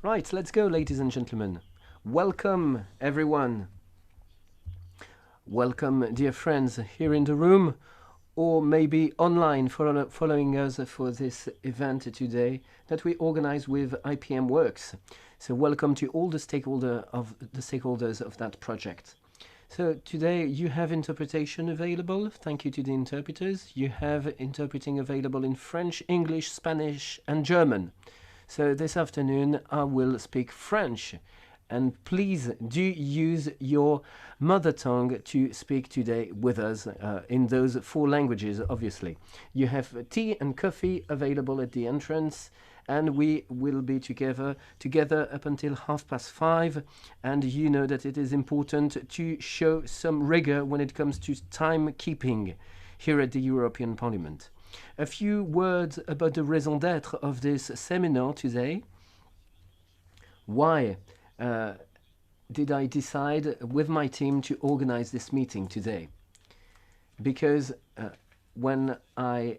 Right, let's go, ladies and gentlemen. Welcome, everyone. Welcome, dear friends, here in the room, or maybe online following us for this event today that we organize with IPMWORKS. So welcome to all the stakeholders of that project. So today you have interpretation available. Thank you to the interpreters. You have interpreting available in French, English, Spanish, and German. So this afternoon I will speak French, and please do use your mother tongue to speak today with us in those 4 languages, obviously. You have tea and coffee available at the entrance, and we will be together up until 5:30, and you know that it is important to show some rigor when it comes to timekeeping here at the European Parliament. A few words about the raison d'être of this seminar today. Why did I decide with my team to organize this meeting today? Because when I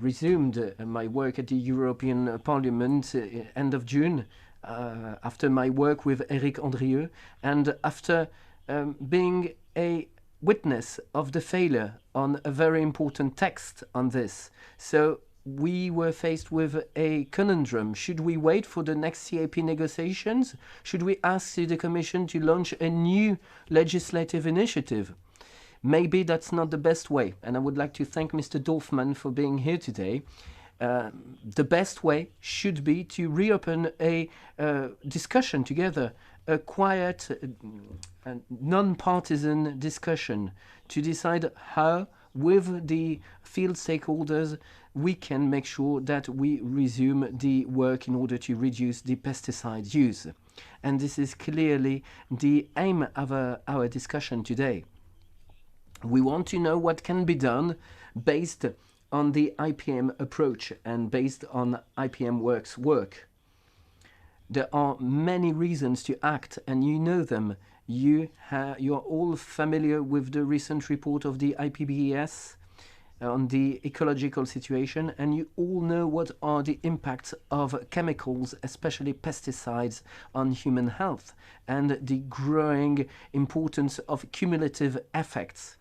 resumed my work at the European Parliament end of June, after my work with Eric Andrieux, and after being a witness of the failure on a very important text on this. So we were faced with a conundrum. Should we wait for the next CAP negotiations? Should we ask the Commission to launch a new legislative initiative? Maybe that's not the best way, and I would like to thank Mr. Dorfmann for being here today. The best way should be to reopen a discussion together, a quiet, non-partisan discussion to decide how, with the field stakeholders, we can make sure that we resume the work in order to reduce the pesticide use. And this is clearly the aim of our discussion today. We want to know what can be done based on the IPM approach and based on IPMWORKS work. There are many reasons to act, and you know them. You are all familiar with the recent report of the IPBES on the ecological situation, and you all know what are the impacts of chemicals, especially pesticides, on human health, and the growing importance of cumulative effects.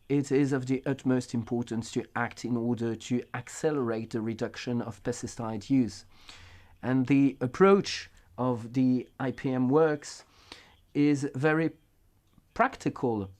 It is of the utmost importance to act in order to accelerate the reduction of pesticide use. And the approach of the IPMWORKS is very practical.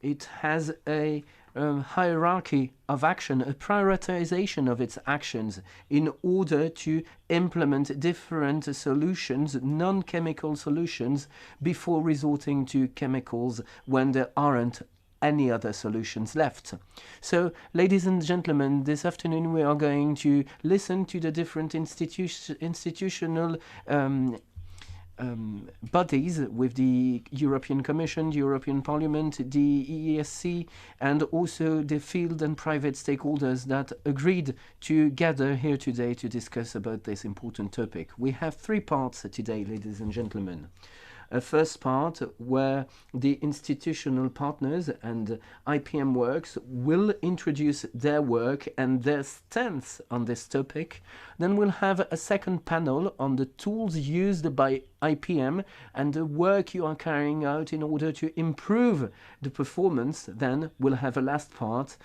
It has a hierarchy of action, a prioritization of its actions in order to implement different solutions, non-chemical solutions, before resorting to chemicals when there aren't any other solutions left. So, ladies and gentlemen, this afternoon we are going to listen to the different institutional bodies with the European Commission, the European Parliament, the EESC, and also the field and private stakeholders that agreed to gather here today to discuss about this important topic. We have 3 parts today, ladies and gentlemen. A first part where the institutional partners and IPMWORKS will introduce their work and their stance on this topic. Then we'll have a second panel on the tools used by IPM and the work you are carrying out in order to improve the performance. Then we'll have a last part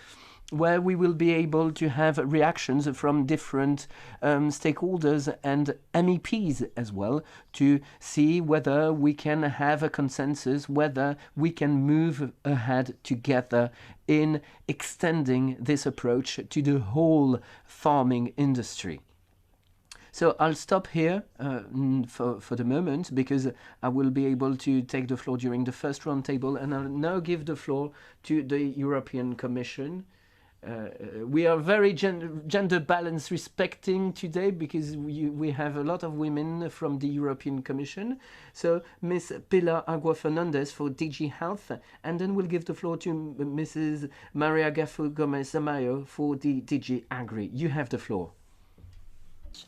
where we will be able to have reactions from different stakeholders and MEPs as well, to see whether we can have a consensus, whether we can move ahead together in extending this approach to the whole farming industry. So I'll stop here for the moment, because I will be able to take the floor during the first roundtable, and I'll now give the floor to the European Commission. We are very gender balance respecting today, because we have a lot of women from the European Commission. So Ms. Pilar Fernández for DG Health, and then we'll give the floor to Mrs. María Gafo Gómez-Zamalloa for the DG AGRI. You have the floor.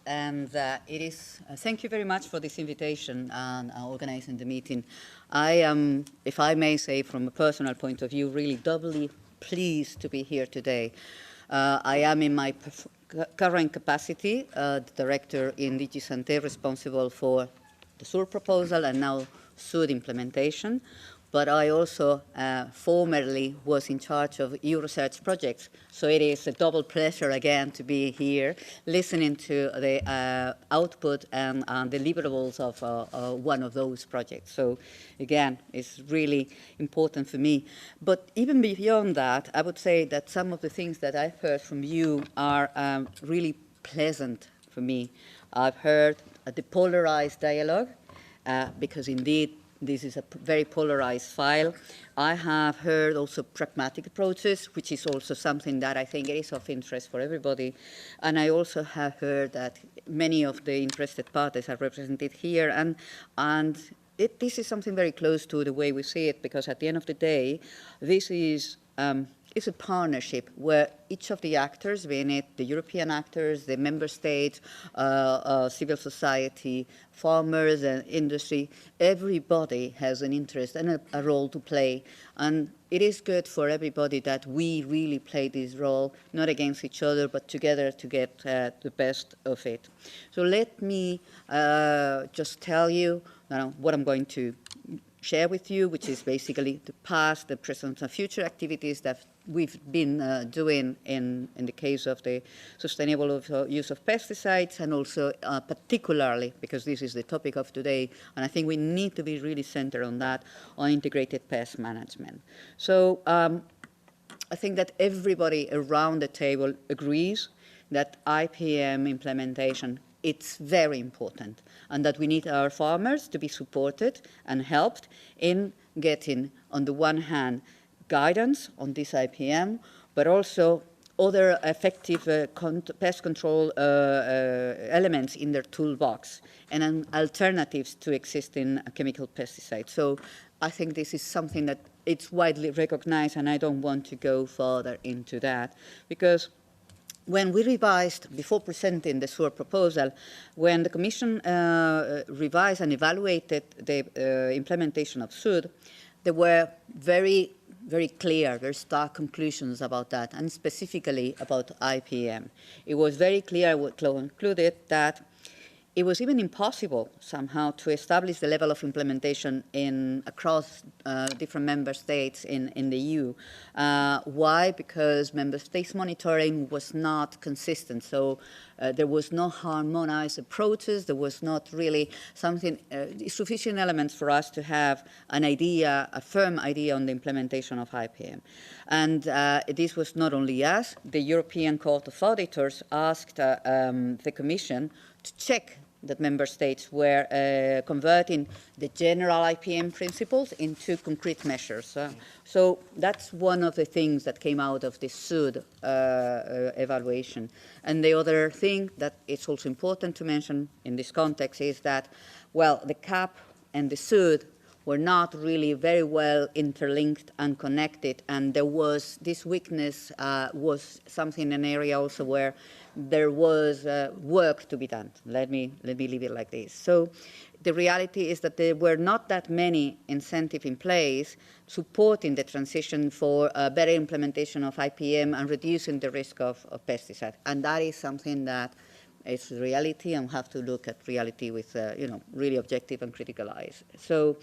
And it is, thank you very much for this invitation and organizing the meeting. I am, if I may say from a personal point of view, really doubly pleased to be here today. I am in my current capacity, the director in DG SANTE responsible for the SUR proposal and now SUR implementation. But I also formerly was in charge of EU research projects. So it is a double pleasure again to be here, listening to the output and deliverables of one of those projects. So again, it's really important for me. But even beyond that, I would say that some of the things that I've heard from you are really pleasant for me. I've heard the polarized dialogue, because indeed, this is a very polarized file. I have heard also pragmatic approaches, which is also something that I think is of interest for everybody. And I also have heard that many of the interested parties are represented here. And this is something very close to the way we see it, because at the end of the day, this is it's a partnership where each of the actors, being it the European actors, the member states, civil society, farmers and industry, everybody has an interest and a role to play. And it is good for everybody that we really play this role, not against each other, but together to get the best of it. So let me just tell you what I'm going to share with you, which is basically the past, the present, and future activities that we've been doing in the case of the sustainable use of pesticides, and also particularly, because this is the topic of today, and I think we need to be really centered on that, on integrated pest management. So I think that everybody around the table agrees that IPM implementation, it's very important, and that we need our farmers to be supported and helped in getting, on the one hand, guidance on this IPM, but also other effective pest control elements in their toolbox and alternatives to existing chemical pesticides. So I think this is something that it's widely recognized, and I don't want to go further into that, because when we revised, before presenting the SUR proposal, when the Commission revised and evaluated the implementation of SUR, there were very clear, very stark conclusions about that, and specifically about IPM. It was very clear, what concluded, that it was even impossible somehow to establish the level of implementation across different member states in the EU. Why? Because member states monitoring was not consistent. So there was no harmonized approaches. There was not really sufficient elements for us to have an idea, a firm idea on the implementation of IPM. And this was not only us. The European Court of Auditors asked the Commission to check that member states were converting the general IPM principles into concrete measures. So that's one of the things that came out of this SUD evaluation. And the other thing that is also important to mention in this context is that, well, the CAP and the SUD were not really very well interlinked and connected, and there was this weakness was something, an area also where there was work to be done. Let me leave it like this. So the reality is that there were not that many incentives in place supporting the transition for better implementation of IPM and reducing the risk of pesticide. And that is something that is reality, and have to look at reality with really objective and critical eyes. So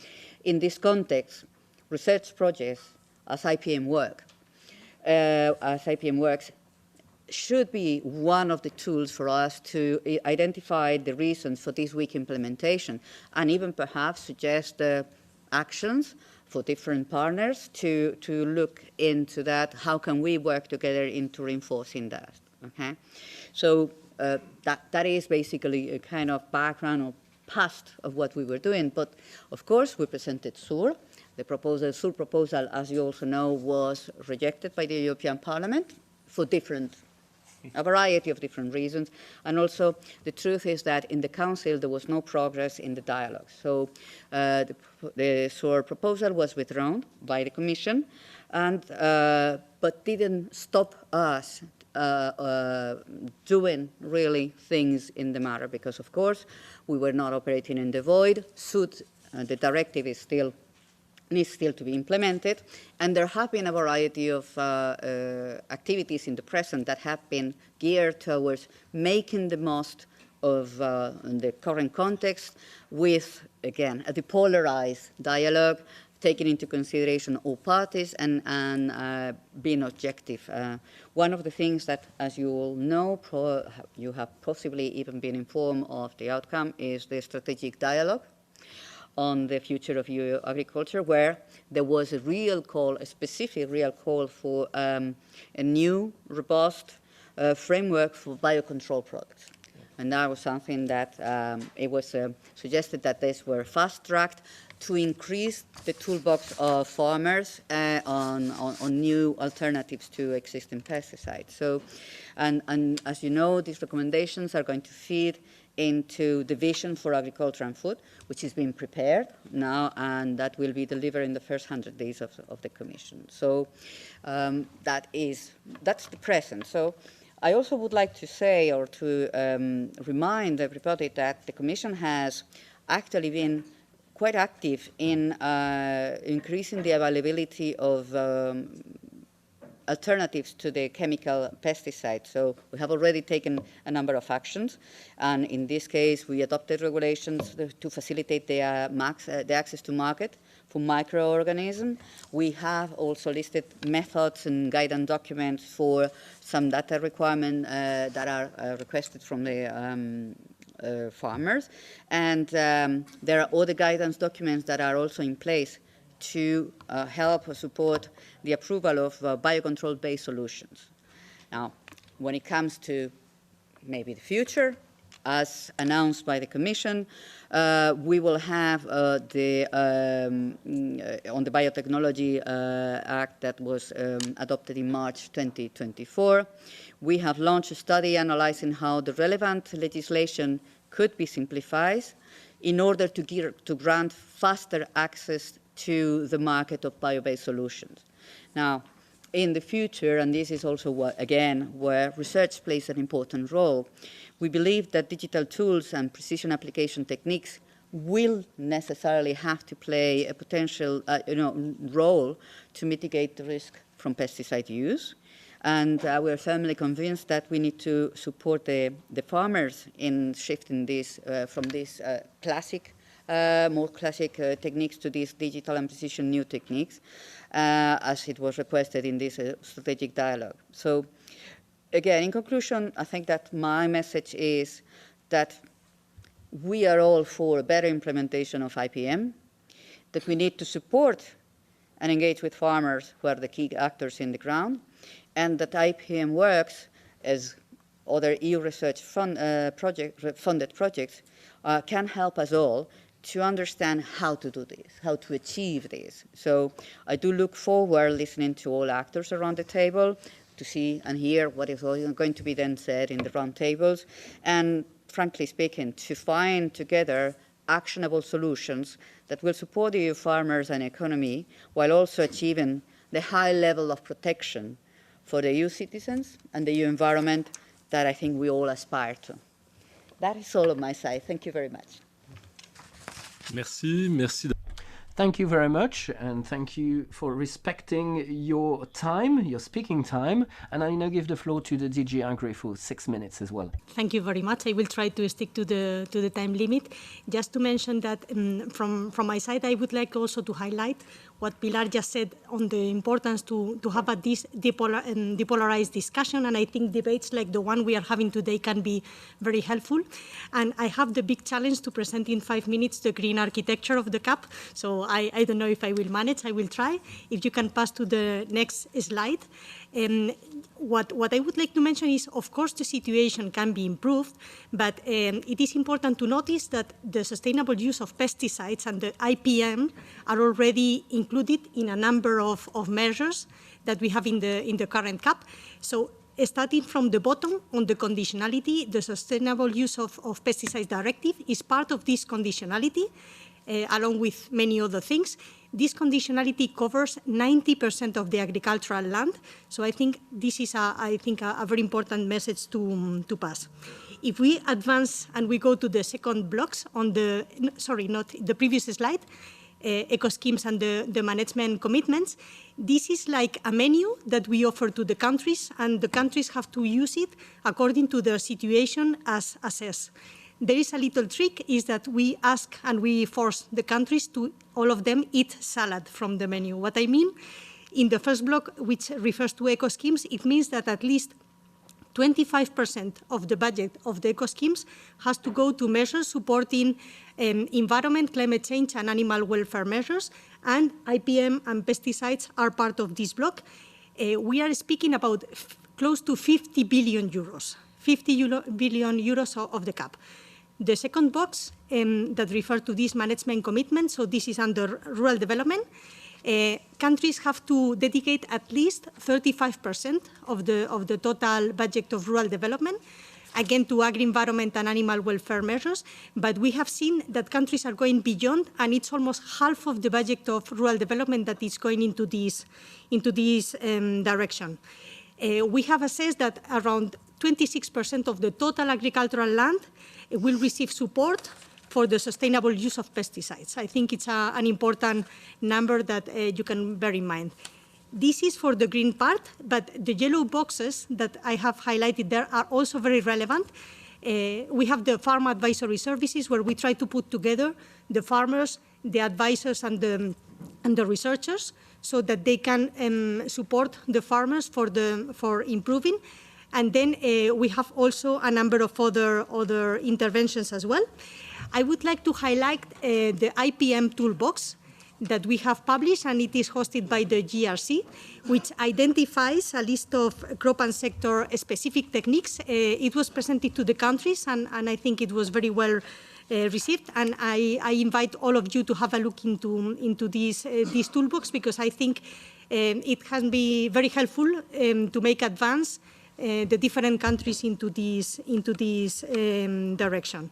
in this context, research projects as IPMWORKS should be one of the tools for us to identify the reasons for this weak implementation, and even perhaps suggest actions for different partners to look into that. How can we work together into reinforcing that? Okay, so that is basically a kind of background or past of what we were doing. But of course, we presented SUR. The SUR proposal, as you also know, was rejected by the European Parliament for a variety of different reasons. And also, the truth is that in the Council, there was no progress in the dialogue. So the SUR proposal was withdrawn by the Commission, and but didn't stop us doing really things in the matter, because of course we were not operating in the void. The directive is still needs still to be implemented, and there have been a variety of activities in the present that have been geared towards making the most of the current context with, again, a depolarized dialogue, taking into consideration all parties and being objective. One of the things that, as you all know, you have possibly even been informed of the outcome, is the strategic dialogue on the future of EU agriculture, where there was a real call, a specific real call for a new, robust framework for biocontrol products. And that was something that it was suggested that these were fast-tracked to increase the toolbox of farmers on new alternatives to existing pesticides. So, and as you know, these recommendations are going to feed into the vision for agriculture and food, which is being prepared now, and that will be delivered in the first 100 days of the Commission. So that's the present. So I also would like to say, or to remind everybody, that the Commission has actually been quite active in increasing the availability of alternatives to the chemical pesticides. So we have already taken a number of actions, and in this case we adopted regulations to facilitate the access to market for microorganisms. We have also listed methods and guidance documents for some data requirements that are requested from the farmers, and there are other guidance documents that are also in place to help or support the approval of biocontrol-based solutions. Now, when it comes to maybe the future, as announced by the Commission, we will have on the Biotechnology Act that was adopted in March 2024, we have launched a study analyzing how the relevant legislation could be simplified in order to grant faster access to the market of bio-based solutions. Now, in the future, and this is also, where research plays an important role, we believe that digital tools and precision application techniques will necessarily have to play a potential role to mitigate the risk from pesticide use. And we are firmly convinced that we need to support the farmers in shifting this from these more classic techniques to these digital and precision new techniques, as it was requested in this strategic dialogue. So again, in conclusion, I think that my message is that we are all for a better implementation of IPM, that we need to support and engage with farmers who are the key actors in the ground, and that IPMWORKS, as other EU research funded projects, can help us all to understand how to do this, how to achieve this. So I do look forward listening to all actors around the table to see and hear what is going to be then said in the round tables, and frankly speaking, to find together actionable solutions that will support EU farmers and economy while also achieving the high level of protection for the EU citizens and the EU environment that I think we all aspire to. That is all on my side. Thank you very much. Merci, merci. Thank you very much, and thank you for respecting your time, your speaking time. And I now give the floor to the DG AGRI for 6 minutes as well. Thank you very much. I will try to stick to the time limit. Just to mention that from my side, I would like also to highlight what Pilar just said on the importance to have this depolarized discussion, and I think debates like the one we are having today can be very helpful. And I have the big challenge to present in 5 minutes the green architecture of the CAP, so I don't know if I will manage. I will try. If you can pass to the next slide. What I would like to mention is, of course, the situation can be improved, but it is important to notice that the sustainable use of pesticides and the IPM are already included in a number of measures that we have in the current CAP. So starting from the bottom on the conditionality, the Sustainable Use of Pesticides Directive is part of this conditionality, along with many other things. This conditionality covers 90% of the agricultural land, so I think this is a very important message to pass. If we advance and we go to the second blocks on the, sorry, not the previous slide, eco schemes and the management commitments. This is like a menu that we offer to the countries, and the countries have to use it according to their situation as assessed. There is a little trick, is that we ask and we force the countries to, all of them, eat salad from the menu. What I mean, in the first block, which refers to eco schemes, it means that at least 25% of the budget of the eco schemes has to go to measures supporting environment, climate change, and animal welfare measures, and IPM and pesticides are part of this block. We are speaking about close to 50 billion euros, 50 billion euros of the CAP. The second box that refers to this management commitment, so this is under rural development, countries have to dedicate at least 35% of the total budget of rural development, again to agri-environment and animal welfare measures, but we have seen that countries are going beyond, and it's almost half of the budget of rural development that is going into this direction. We have assessed that around 26% of the total agricultural land will receive support for the sustainable use of pesticides. I think it's an important number that you can bear in mind. This is for the green part, but the yellow boxes that I have highlighted there are also very relevant. We have the farm advisory services, where we try to put together the farmers, the advisors, and the researchers, so that they can support the farmers for improving. And then we have also a number of other interventions as well. I would like to highlight the IPM toolbox that we have published, and it is hosted by the GRC, which identifies a list of crop and sector specific techniques. It was presented to the countries, and I think it was very well received, and I invite all of you to have a look into this toolbox, because I think it can be very helpful to make advance the different countries into this direction.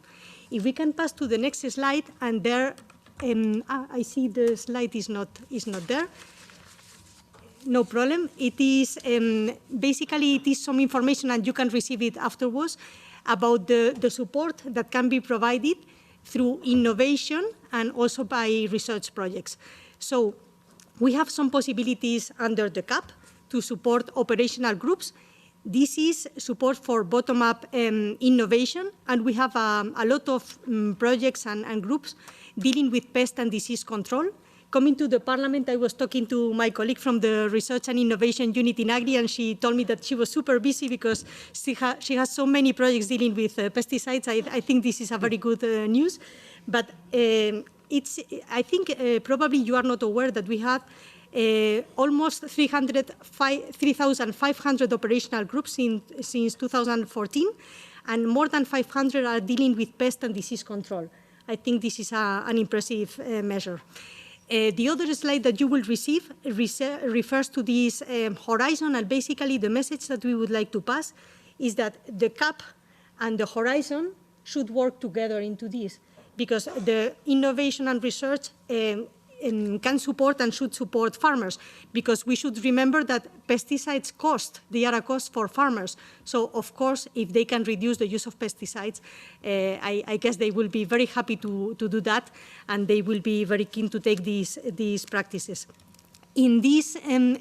If we can pass to the next slide, and there, I see the slide is not there. No problem. It is basically it is some information, and you can receive it afterwards, about the support that can be provided through innovation and also by research projects. So we have some possibilities under the CAP to support operational groups. This is support for bottom-up innovation, and we have a lot of projects and groups dealing with pest and disease control. Coming to the Parliament, I was talking to my colleague from the Research and Innovation Unit in AGRI, and she told me that she was super busy because she has so many projects dealing with pesticides. I think this is a very good news. But I think probably you are not aware that we have almost 3,500 operational groups since 2014, and more than 500 are dealing with pest and disease control. I think this is an impressive measure. The other slide that you will receive refers to this horizon, and basically the message that we would like to pass is that the CAP and the horizon should work together into this, because the innovation and research can support and should support farmers, because we should remember that pesticides cost, they are a cost for farmers. So of course, if they can reduce the use of pesticides, I guess they will be very happy to do that, and they will be very keen to take these practices. In this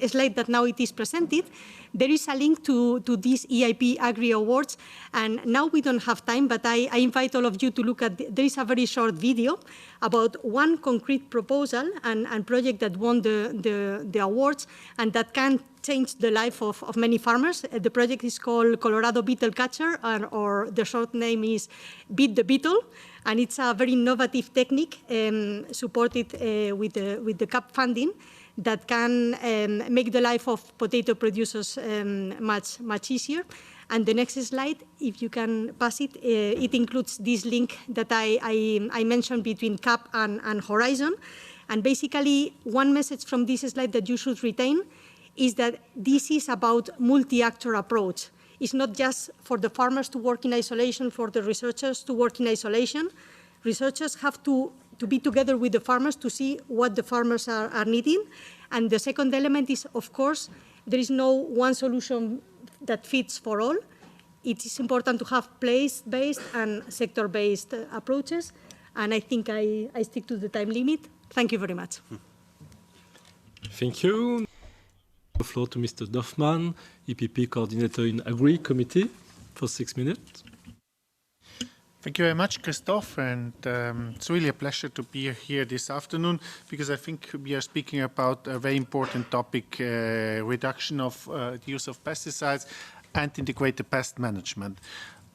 slide that now it is presented, there is a link to these EIP AGRI awards, and now we don't have time, but I invite all of you to look at, there is a very short video about one concrete proposal and project that won the awards, and that can change the life of many farmers. The project is called Colorado Beetle Catcher, or the short name is Beat the Beetle, and it's a very innovative technique supported with the CAP funding, that can make the life of potato producers much easier. And the next slide, if you can pass it, it includes this link that I mentioned between CAP and Horizon. And basically, one message from this slide that you should retain is that this is about multi-actor approach. It's not just for the farmers to work in isolation, for the researchers to work in isolation. Researchers have to be together with the farmers to see what the farmers are needing. And the second element is, of course, there is no one solution that fits for all. It is important to have place-based and sector-based approaches. And I think I stick to the time limit. Thank you very much. Thank you. The floor to Mr. Dorfmann, EPP Coordinator in AGRI Committee, for 6 minutes. Thank you very much, Christophe, and it's really a pleasure to be here this afternoon because I think we are speaking about a very important topic, reduction of the use of pesticides and integrated pest management.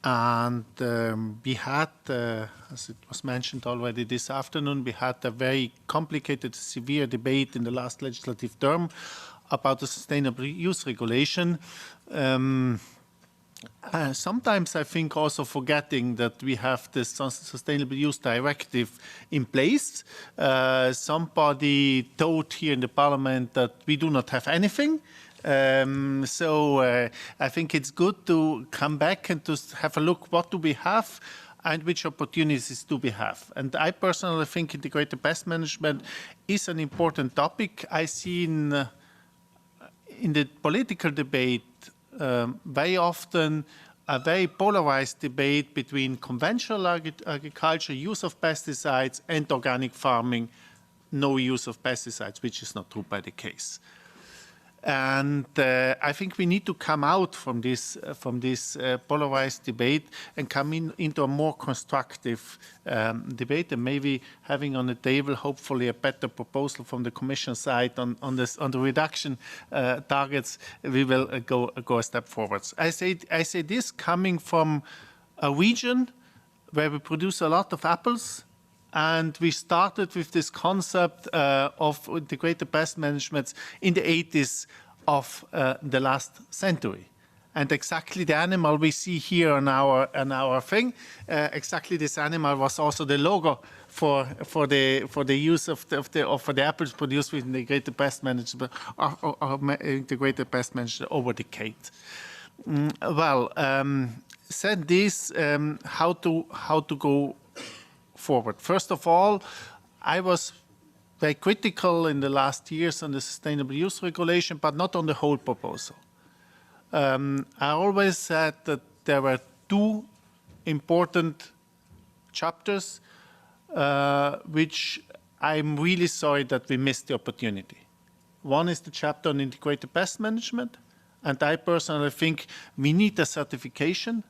And we had, as it was mentioned already this afternoon, we had a very complicated, severe debate in the last legislative term about the sustainable use regulation. Sometimes I think also forgetting that we have this Sustainable Use Directive in place. Somebody told here in the Parliament that we do not have anything. So I think it's good to come back and to have a look what do we have and which opportunities do we have. And I personally think integrated pest management is an important topic. I see in the political debate very often a very polarized debate between conventional agriculture, use of pesticides, and organic farming, no use of pesticides, which is not true by the case. And I think we need to come out from this polarized debate and come into a more constructive debate, and maybe having on the table, hopefully, a better proposal from the Commission side on the reduction targets. We will go a step forwards. I say this coming from a region where we produce a lot of apples. And we started with this concept of integrated pest management in the 80s of the last century. And exactly the animal we see here on our thing, exactly this animal was also the logo for the use of the apples produced with integrated pest management or integrated pest management over decades. Said this, how to go forward. First of all, I was very critical in the last years on the sustainable use regulation, but not on the whole proposal. I always said that there were two important chapters which I'm really sorry that we missed the opportunity. One is the chapter on integrated pest management, and I personally think we need a certification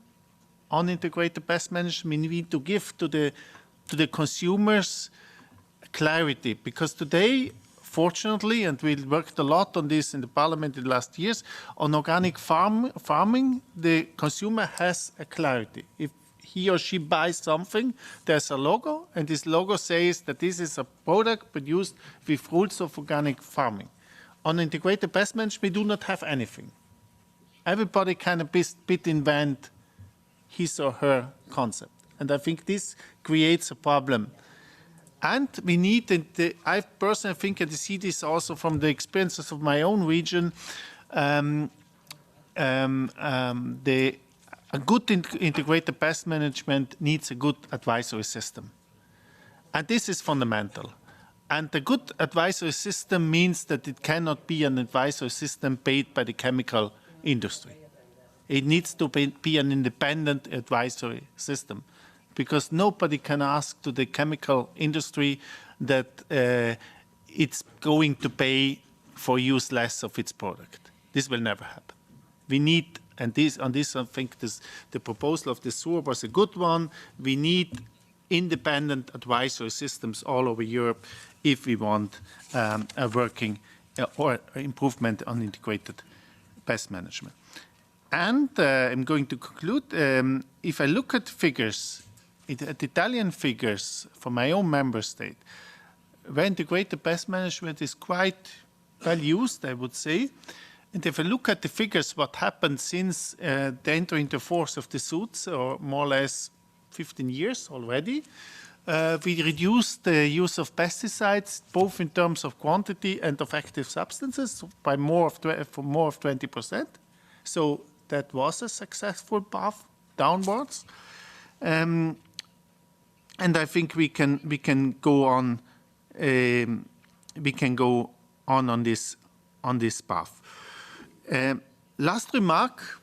on integrated pest management. We need to give to the consumers clarity, because today, fortunately, and we worked a lot on this in the Parliament in the last years, on organic farming, the consumer has a clarity. If he or she buys something, there's a logo, and this logo says that this is a product produced with rules of organic farming. On integrated pest management, we do not have anything. Everybody can a bit invent his or her concept. And I think this creates a problem. And we need, I personally think, and I see this also from the experiences of my own region, a good integrated pest management needs a good advisory system. And this is fundamental. And the good advisory system means that it cannot be an advisory system paid by the chemical industry. It needs to be an independent advisory system, because nobody can ask to the chemical industry that it's going to pay for use less of its product. This will never happen. We need, and on this I think the proposal of the SUR was a good one, we need independent advisory systems all over Europe if we want a working or improvement on integrated pest management. And I'm going to conclude. If I look at figures, at Italian figures from my own member state, where integrated pest management is quite well used, I would say. And if I look at the figures, what happened since the entry into force of the suits, or more or less 15 years already, we reduced the use of pesticides, both in terms of quantity and of active substances, by more of 20%. So that was a successful path downwards. And I think we can go on. We can go on this path. Last remark.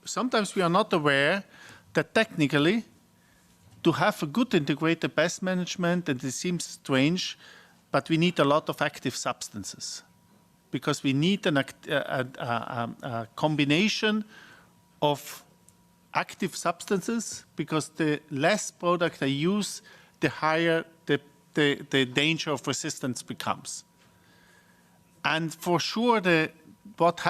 Sometimes we are not aware that technically to have a good integrated pest management, and it seems strange, but we need a lot of active substances, because we need a combination of active substances, because the less product I use, the higher the danger of resistance becomes. And for sure, what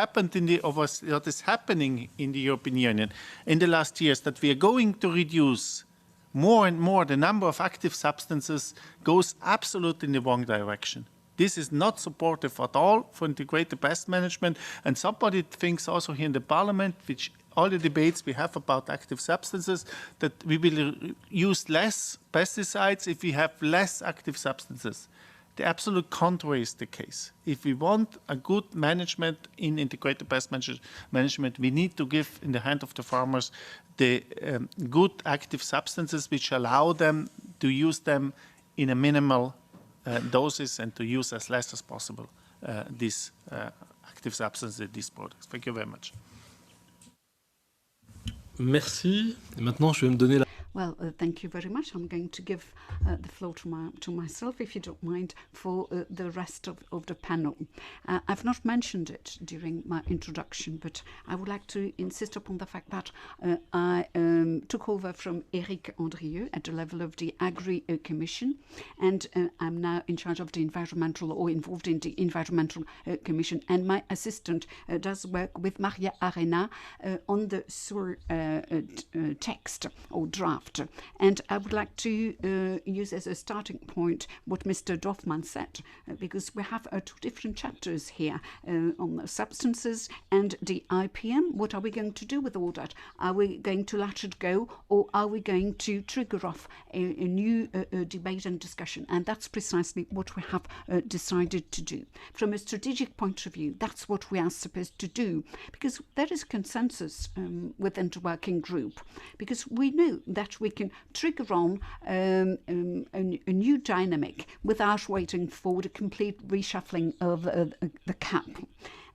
is happening in the European Union in the last years, that we are going to reduce more and more the number of active substances, goes absolutely in the wrong direction. This is not supportive at all for integrated pest management. And somebody thinks also here in the Parliament, which all the debates we have about active substances, that we will use less pesticides if we have less active substances. The absolute contrary is the case. If we want a good management in integrated pest management, we need to give in the hand of the farmers the good active substances which allow them to use them in a minimal doses and to use as less as possible these active substances, these products. Thank you very much. Merci. Et maintenant, je vais me donner la... Well, thank you very much. I'm going to give the floor to myself, if you don't mind, for the rest of the panel. I've not mentioned it during my introduction, but I would like to insist upon the fact that I took over from Eric Andrieux at the level of the AGRI Commission, and I'm now in charge of the environmental, or involved in the environmental commission, and my assistant does work with María Arena on the SUR text or draft. And I would like to use as a starting point what Mr. Dorfmann said, because we have two different chapters here on the substances and the IPM. What are we going to do with all that? Are we going to let it go, or are we going to trigger off a new debate and discussion? And that's precisely what we have decided to do. From a strategic point of view, that's what we are supposed to do, because there is consensus within the working group, because we know that we can trigger on a new dynamic without waiting for the complete reshuffling of the cap.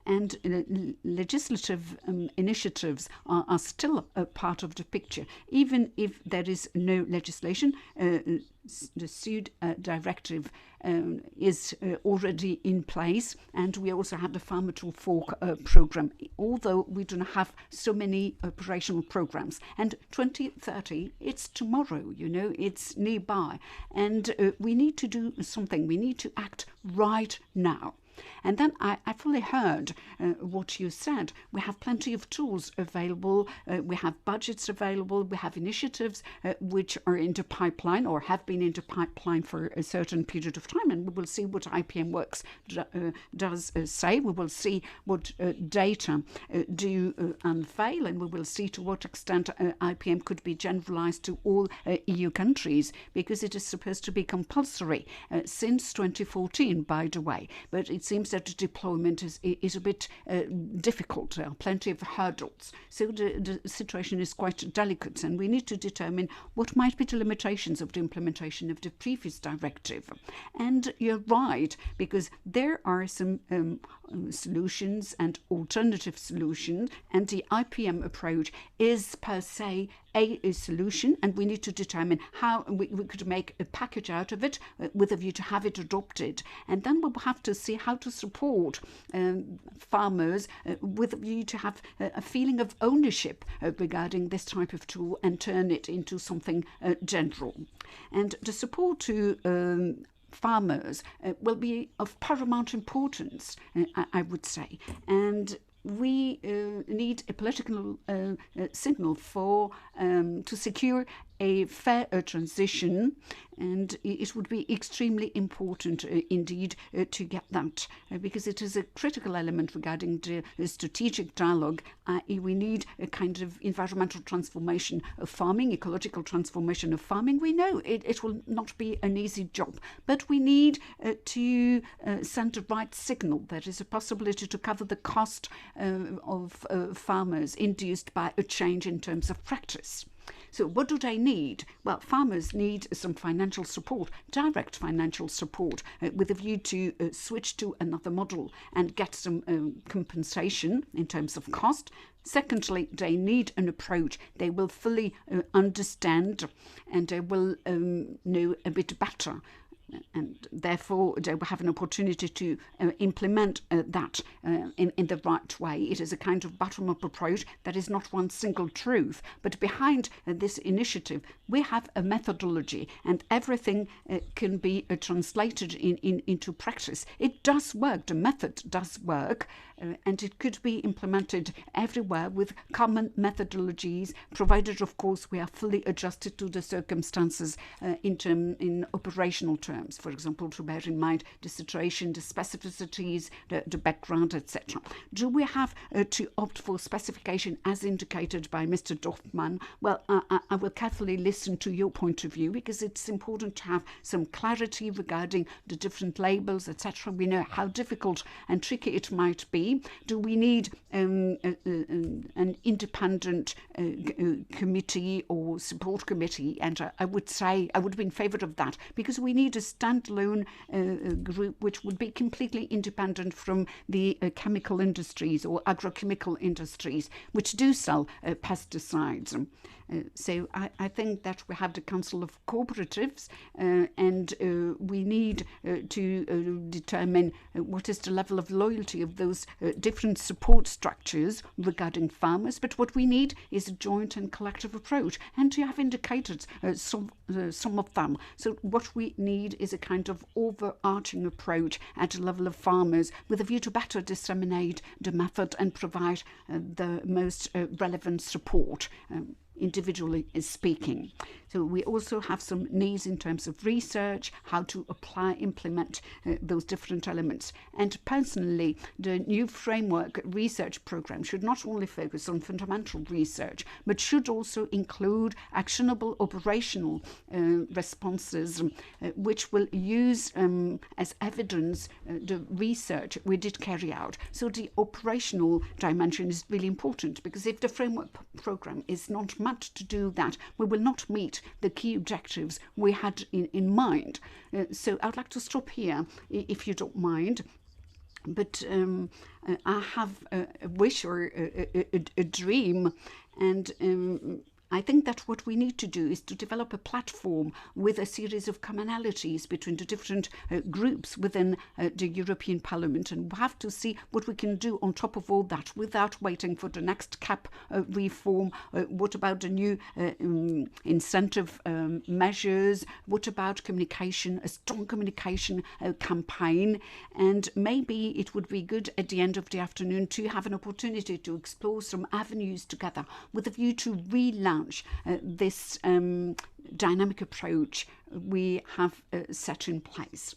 And legislative initiatives are still a part of the picture, even if there is no legislation. The SUD directive is already in place, and we also have the Farmer to Fork program, although we do not have so many operational programs. And 2030, it's tomorrow, you know, it's nearby, and we need to do something. We need to act right now. And then I fully heard what you said. We have plenty of tools available. We have budgets available. We have initiatives which are in the pipeline or have been in the pipeline for a certain period of time. And we will see what IPMWORKS does say. We will see what data do unveil. And we will see to what extent IPM could be generalized to all EU countries, because it is supposed to be compulsory since 2014, by the way. But it seems that the deployment is a bit difficult. There are plenty of hurdles. So the situation is quite delicate, and we need to determine what might be the limitations of the implementation of the previous directive. And you're right, because there are some solutions and alternative solutions, and the IPM approach is per se a solution, and we need to determine how we could make a package out of it with a view to have it adopted. And then we'll have to see how to support farmers with a view to have a feeling of ownership regarding this type of tool and turn it into something general. And the support to farmers will be of paramount importance, I would say. And we need a political signal for to secure a fair transition, and it would be extremely important indeed to get that, because it is a critical element regarding the strategic dialogue. We need a kind of environmental transformation of farming, ecological transformation of farming. We know it will not be an easy job, but we need to send the right signal. There is a possibility to cover the cost of farmers induced by a change in terms of practice. So what do they need? Well, farmers need some financial support, direct financial support, with a view to switch to another model and get some compensation in terms of cost. Secondly, they need an approach they will fully understand, and they will know a bit better. And therefore, they will have an opportunity to implement that in the right way. It is a kind of bottom-up approach that is not one single truth. But behind this initiative, we have a methodology, and everything can be translated into practice. It does work. The method does work, and it could be implemented everywhere with common methodologies, provided, of course, we are fully adjusted to the circumstances in operational terms. For example, to bear in mind the situation, the specificities, the background, etc. Do we have to opt for specification as indicated by Mr. Dorfmann? Well, I will carefully listen to your point of view, because it's important to have some clarity regarding the different labels, etc. We know how difficult and tricky it might be. Do we need an independent committee or support committee? And I would say I would be in favour of that, because we need a standalone group which would be completely independent from the chemical industries or agrochemical industries which do sell pesticides. So I think that we have the Council of Cooperatives, and we need to determine what is the level of loyalty of those different support structures regarding farmers. But what we need is a joint and collective approach, and you have indicated some of them. So what we need is a kind of overarching approach at the level of farmers, with a view to better disseminate the method and provide the most relevant support. Individually speaking. So we also have some needs in terms of research, how to implement those different elements. And personally, the new framework research program should not only focus on fundamental research, but should also include actionable operational responses, which will use as evidence the research we did carry out. So the operational dimension is really important, because if the framework program is not meant to do that, we will not meet the key objectives we had in mind. So I'd like to stop here, if you don't mind. But I have a wish or a dream, and I think that what we need to do is to develop a platform with a series of commonalities between the different groups within the European Parliament, and we have to see what we can do on top of all that without waiting for the next CAP reform. What about the new incentive measures? What about communication, a strong communication campaign? And maybe it would be good at the end of the afternoon to have an opportunity to explore some avenues together with a view to relaunch this dynamic approach we have set in place.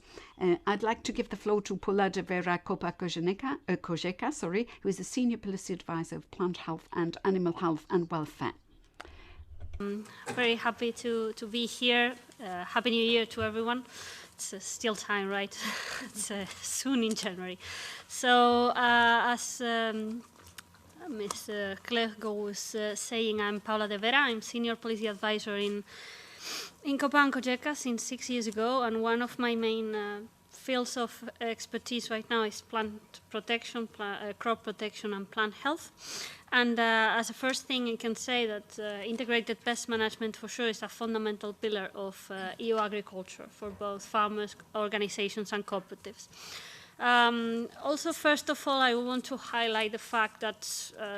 I'd like to give the floor to Pilar de Vera COPA-COGECA, who is a Senior Policy Advisor of Plant Health and Animal Health and Welfare. Very happy to be here. Happy New Year to everyone. It's still time, right? It's soon in January. So as Mr. Clergeau was saying, I'm Paula de Vera. I'm Senior Policy Advisor in COPA-COGECA since 6 years ago, and one of my main fields of expertise right now is plant protection, crop protection and plant health. And as a first thing, I can say that integrated pest management for sure is a fundamental pillar of EU agriculture for both farmers, organizations and cooperatives. Also, first of all, I want to highlight the fact that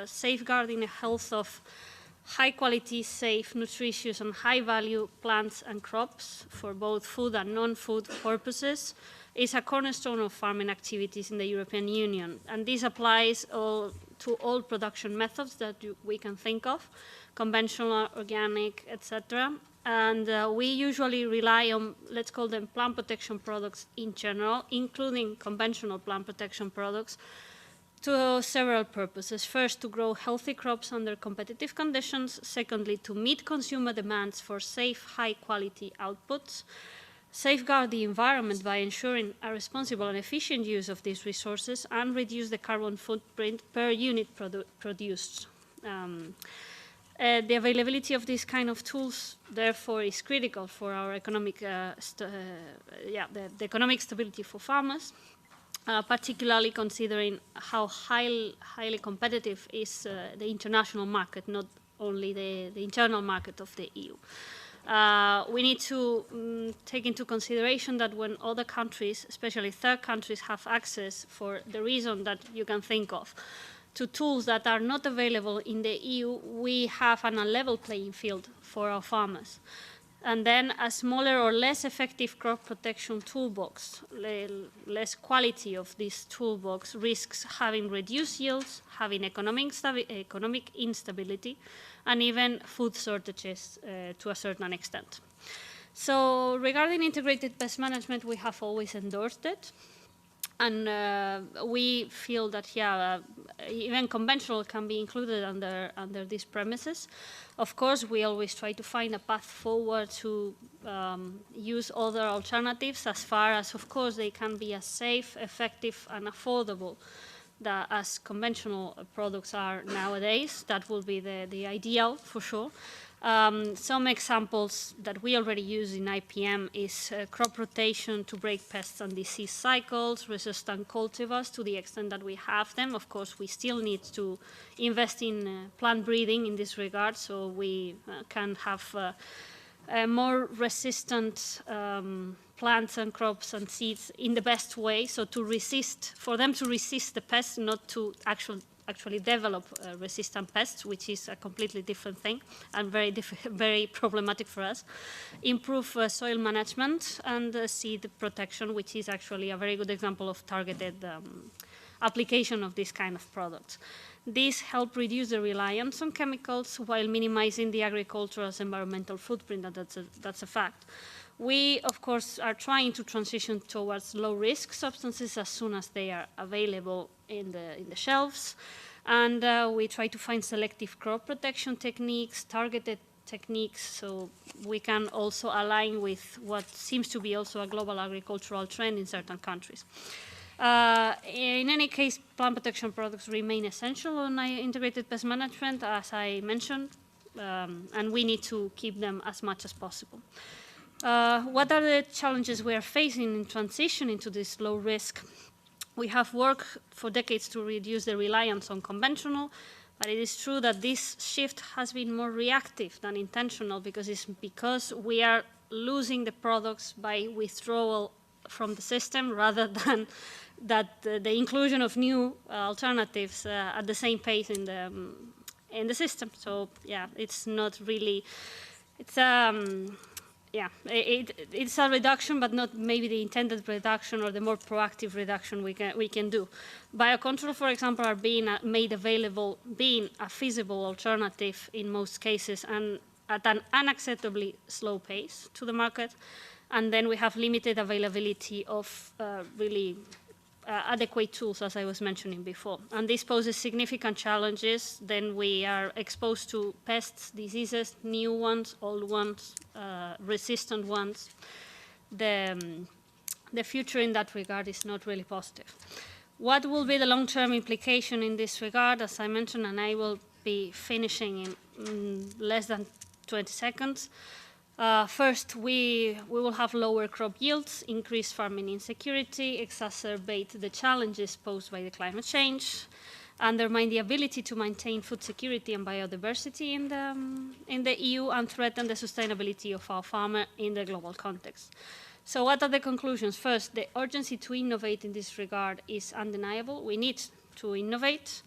safeguarding the health of high-quality, safe, nutritious and high-value plants and crops for both food and non-food purposes is a cornerstone of farming activities in the European Union. And this applies to all production methods that we can think of, conventional, organic, etc. And we usually rely on, let's call them plant protection products in general, including conventional plant protection products, to several purposes. First, to grow healthy crops under competitive conditions. Secondly, to meet consumer demands for safe, high-quality outputs. Safeguard the environment by ensuring a responsible and efficient use of these resources, and reduce the carbon footprint per unit produced. The availability of these kind of tools, therefore, is critical for our economic, the economic stability for farmers, particularly considering how highly competitive is the international market, not only the internal market of the EU. We need to take into consideration that when other countries, especially third countries, have access, for the reason that you can think of, to tools that are not available in the EU, we have an unlevel playing field for our farmers. And then a smaller or less effective crop protection toolbox, less quality of this toolbox, risks having reduced yields, having economic instability, and even food shortages to a certain extent. So regarding integrated pest management, we have always endorsed it. And we feel that, even conventional can be included under these premises. Of course, we always try to find a path forward to use other alternatives as far as, of course, they can be as safe, effective, and affordable as conventional products are nowadays. That will be the ideal, for sure. Some examples that we already use in IPM is crop rotation to break pests and disease cycles, resistant cultivars to the extent that we have them. Of course, we still need to invest in plant breeding in this regard, so we can have more resistant plants and crops and seeds in the best way, so to resist, for them to resist the pests, not to actually develop resistant pests, which is a completely different thing and very problematic for us. Improve soil management and seed protection, which is actually a very good example of targeted application of this kind of products. These help reduce the reliance on chemicals while minimizing the agricultural environmental footprint, and that's a fact. We, of course, are trying to transition towards low-risk substances as soon as they are available in the shelves. And we try to find selective crop protection techniques, targeted techniques, so we can also align with what seems to be also a global agricultural trend in certain countries. In any case, plant protection products remain essential on integrated pest management, as I mentioned, and we need to keep them as much as possible. What are the challenges we are facing in transition into this low risk? We have worked for decades to reduce the reliance on conventional, but it is true that this shift has been more reactive than intentional, because we are losing the products by withdrawal from the system rather than that the inclusion of new alternatives at the same pace in the system. So yeah, it's not really, it's a reduction, but not maybe the intended reduction or the more proactive reduction we can do. Biocontrol, for example, are being made available, being a feasible alternative in most cases, and at an unacceptably slow pace to the market. And then we have limited availability of really adequate tools, as I was mentioning before. And this poses significant challenges. Then we are exposed to pests, diseases, new ones, old ones, resistant ones. The future in that regard is not really positive. What will be the long-term implication in this regard? As I mentioned, and I will be finishing in less than 20 seconds. First, we will have lower crop yields, increased farming insecurity, exacerbate the challenges posed by the climate change, undermine the ability to maintain food security and biodiversity in the EU, and threaten the sustainability of our farmer in the global context. So what are the conclusions? First, the urgency to innovate in this regard is undeniable. We need to innovate.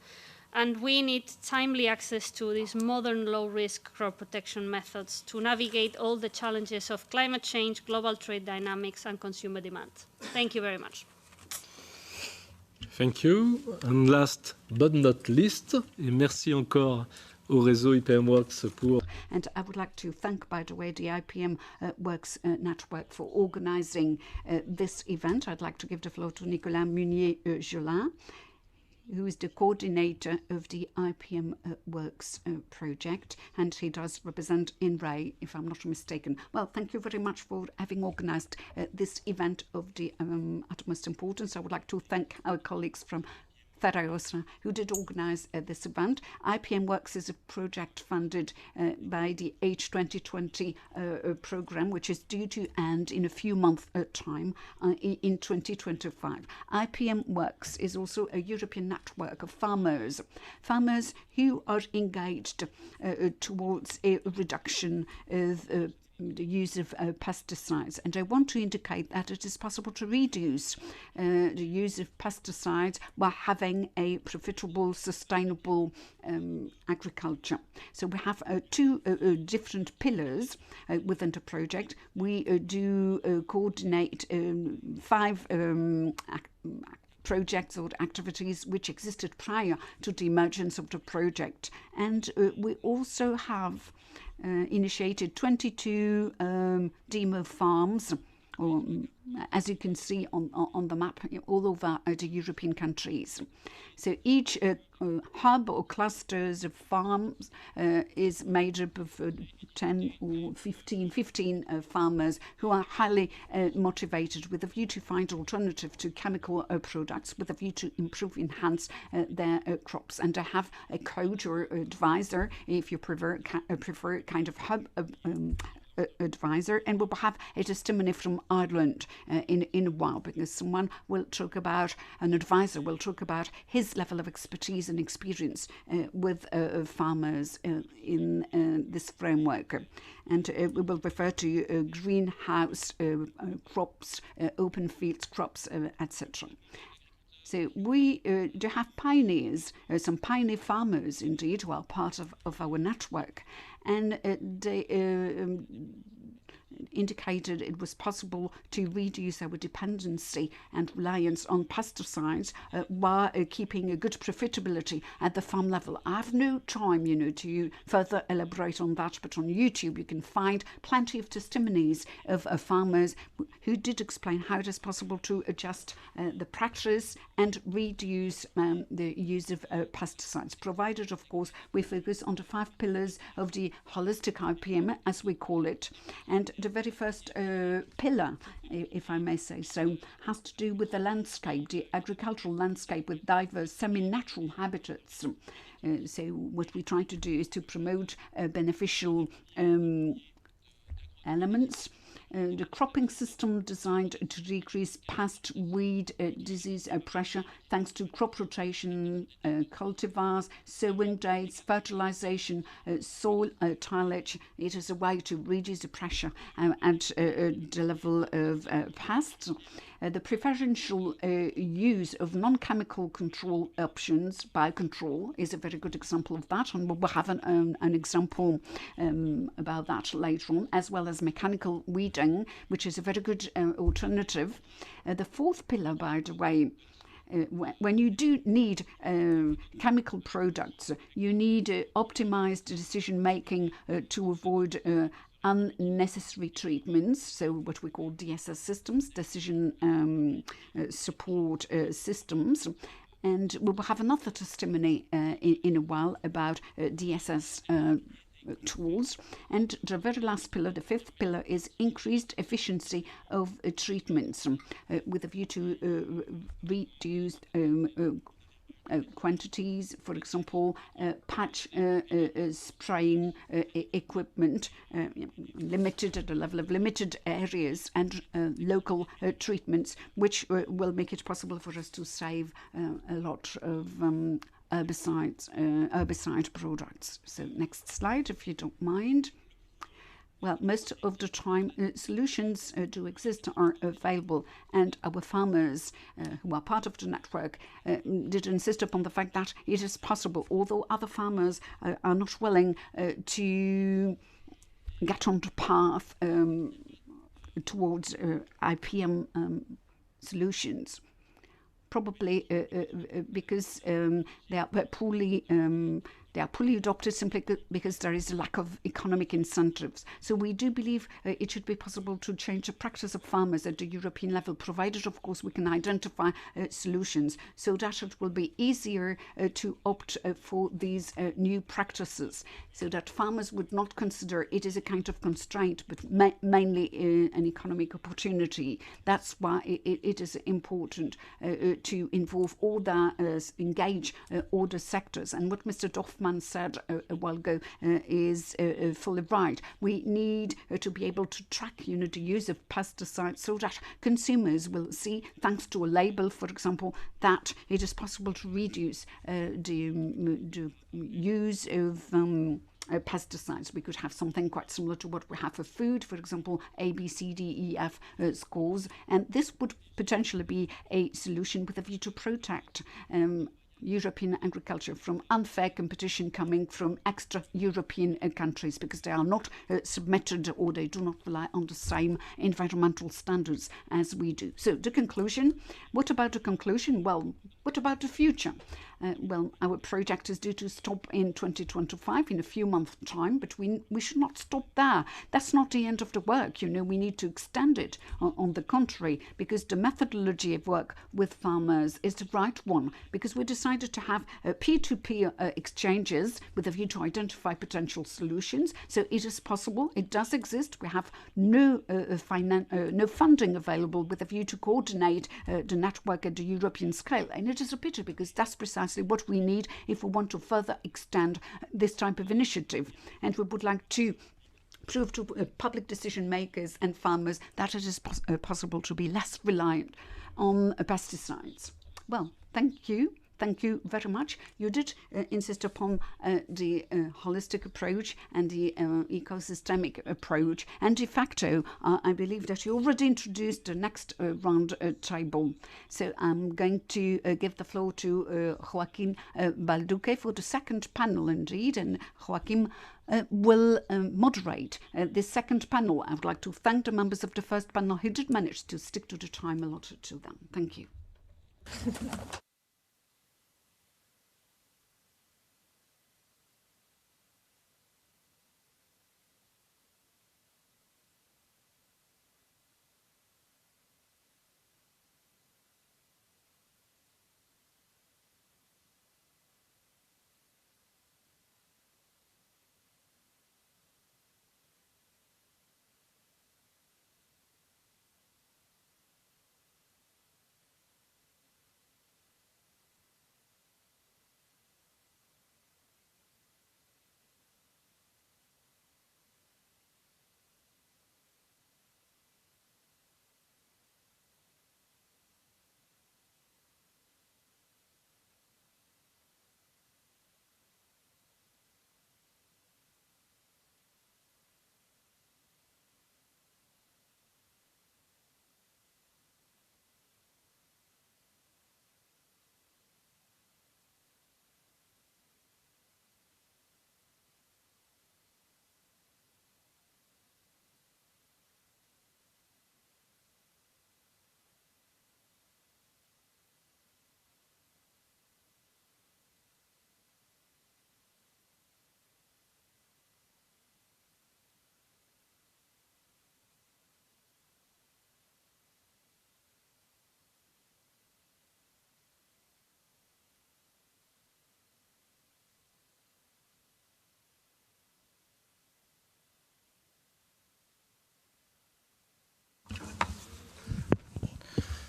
And we need timely access to these modern low-risk crop protection methods to navigate all the challenges of climate change, global trade dynamics, and consumer demand. Thank you very much. Thank you. And last but not least, et merci encore au réseau IPMWORKS pour... And I would like to thank, by the way, the IPMWORKS network for organizing this event. I'd like to give the floor to Nicolas Munier-Jolain, who is the coordinator of the IPMWORKS project, and he does represent INRAE, if I'm not mistaken. Well, thank you very much for having organized this event of the utmost importance. I would like to thank our colleagues from Zaragoza, who did organise this event. IPMWORKS is a project funded by the H 2020 programme, which is due to end in a few months' time in 2025. IPMWORKS is also a European network of farmers who are engaged towards a reduction of the use of pesticides. And I want to indicate that it is possible to reduce the use of pesticides while having a profitable, sustainable agriculture. So we have two different pillars within the project. We do coordinate 5 projects or activities which existed prior to the emergence of the project. And we also have initiated 22 demo farms, or as you can see on the map, all over the European countries. So each hub or clusters of farms is made up of 10 or 15 farmers who are highly motivated with a view to find alternative to chemical products, with a view to improve, enhance their crops. And I have a coach or advisor, if you prefer kind of hub advisor, and we'll have a testimony from Ireland in a while, because someone will talk about, an advisor will talk about his level of expertise and experience with farmers in this framework. And we will refer to greenhouse crops, open fields crops, etc. So we do have pioneers, some pioneer farmers indeed, who are part of our network. And they indicated it was possible to reduce our dependency and reliance on pesticides while keeping a good profitability at the farm level. I have no time, to further elaborate on that, but on YouTube you can find plenty of testimonies of farmers who did explain how it is possible to adjust the practice and reduce the use of pesticides, provided, of course, we focus on the 5 pillars of the holistic IPM, as we call it. And the very first pillar, if I may say so, has to do with the landscape, the agricultural landscape with diverse semi-natural habitats. So what we try to do is to promote beneficial elements. The cropping system designed to decrease pest, weed, disease pressure thanks to crop rotation, cultivars, sowing dates, fertilization, soil tillage. It is a way to reduce the pressure at the level of pests. The preferential use of non-chemical control options, biocontrol, is a very good example of that, and we'll have an example about that later on, as well as mechanical weeding, which is a very good alternative. The 4th pillar, by the way, when you do need chemical products, you need optimized decision making to avoid unnecessary treatments, so what we call DSS systems, decision support systems. And we will have another testimony in a while about DSS tools. And the very last pillar, the 5th pillar, is increased efficiency of treatments with a view to reduce quantities, for example, patch spraying equipment, limited at the level of limited areas, and local treatments, which will make it possible for us to save a lot of herbicide products. So next slide, if you don't mind. Well, most of the time solutions do exist, are available, and our farmers who are part of the network did insist upon the fact that it is possible, although other farmers are not willing to get on the path towards IPM solutions. Probably because they are poorly They are poorly adopted simply because there is a lack of economic incentives. So we do believe it should be possible to change the practice of farmers at the European level, provided, of course, we can identify solutions so that it will be easier to opt for these new practices, so that farmers would not consider it as a kind of constraint, but mainly an economic opportunity. That's why it is important to involve all the, engage all the sectors. And what Mr. Dorfmann said a while ago is fully right. We need to be able to track, the use of pesticides so that consumers will see, thanks to a label, for example, that it is possible to reduce the use of pesticides. We could have something quite similar to what we have for food, for example, A, B, C, D, E, F scores, and this would potentially be a solution with a view to protect European agriculture from unfair competition coming from extra European countries, because they are not submitted, or they do not rely on the same environmental standards as we do. So the conclusion, what about the conclusion? Well, what about the future? Well, our project is due to stop in 2025, in a few months' time, but we should not stop there. That's not the end of the work. We need to extend it, on the contrary, because the methodology of work with farmers is the right one, because we decided to have peer-to-peer exchanges with a view to identify potential solutions. So it is possible, it does exist. We have no funding available with a view to coordinate the network at the European scale, and it is a pity, because that's precisely what we need if we want to further extend this type of initiative. And we would like to prove to public decision makers and farmers that it is possible to be less reliant on pesticides. Well, thank you. Thank you very much. You did insist upon the holistic approach and the ecosystemic approach. And de facto, I believe that you already introduced the next round table. So I'm going to give the floor to Joaquín Balduque for the second panel, indeed. And Joaquín will moderate this second panel. I would like to thank the members of the first panel who did manage to stick to the time allotted to them. Thank you.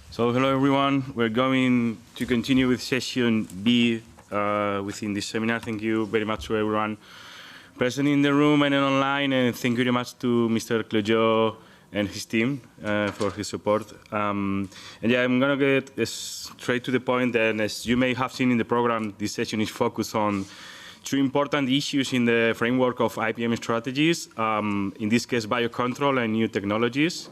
So hello everyone, we're going to continue with session B within this seminar. Thank you very much to everyone present in the room and online, and thank you very much to Mr. Clergeau and his team for his support. And yeah, I'm going to get straight to the point, and as you may have seen in the program, this session is focused on two important issues in the framework of IPM strategies, in this case biocontrol and new technologies.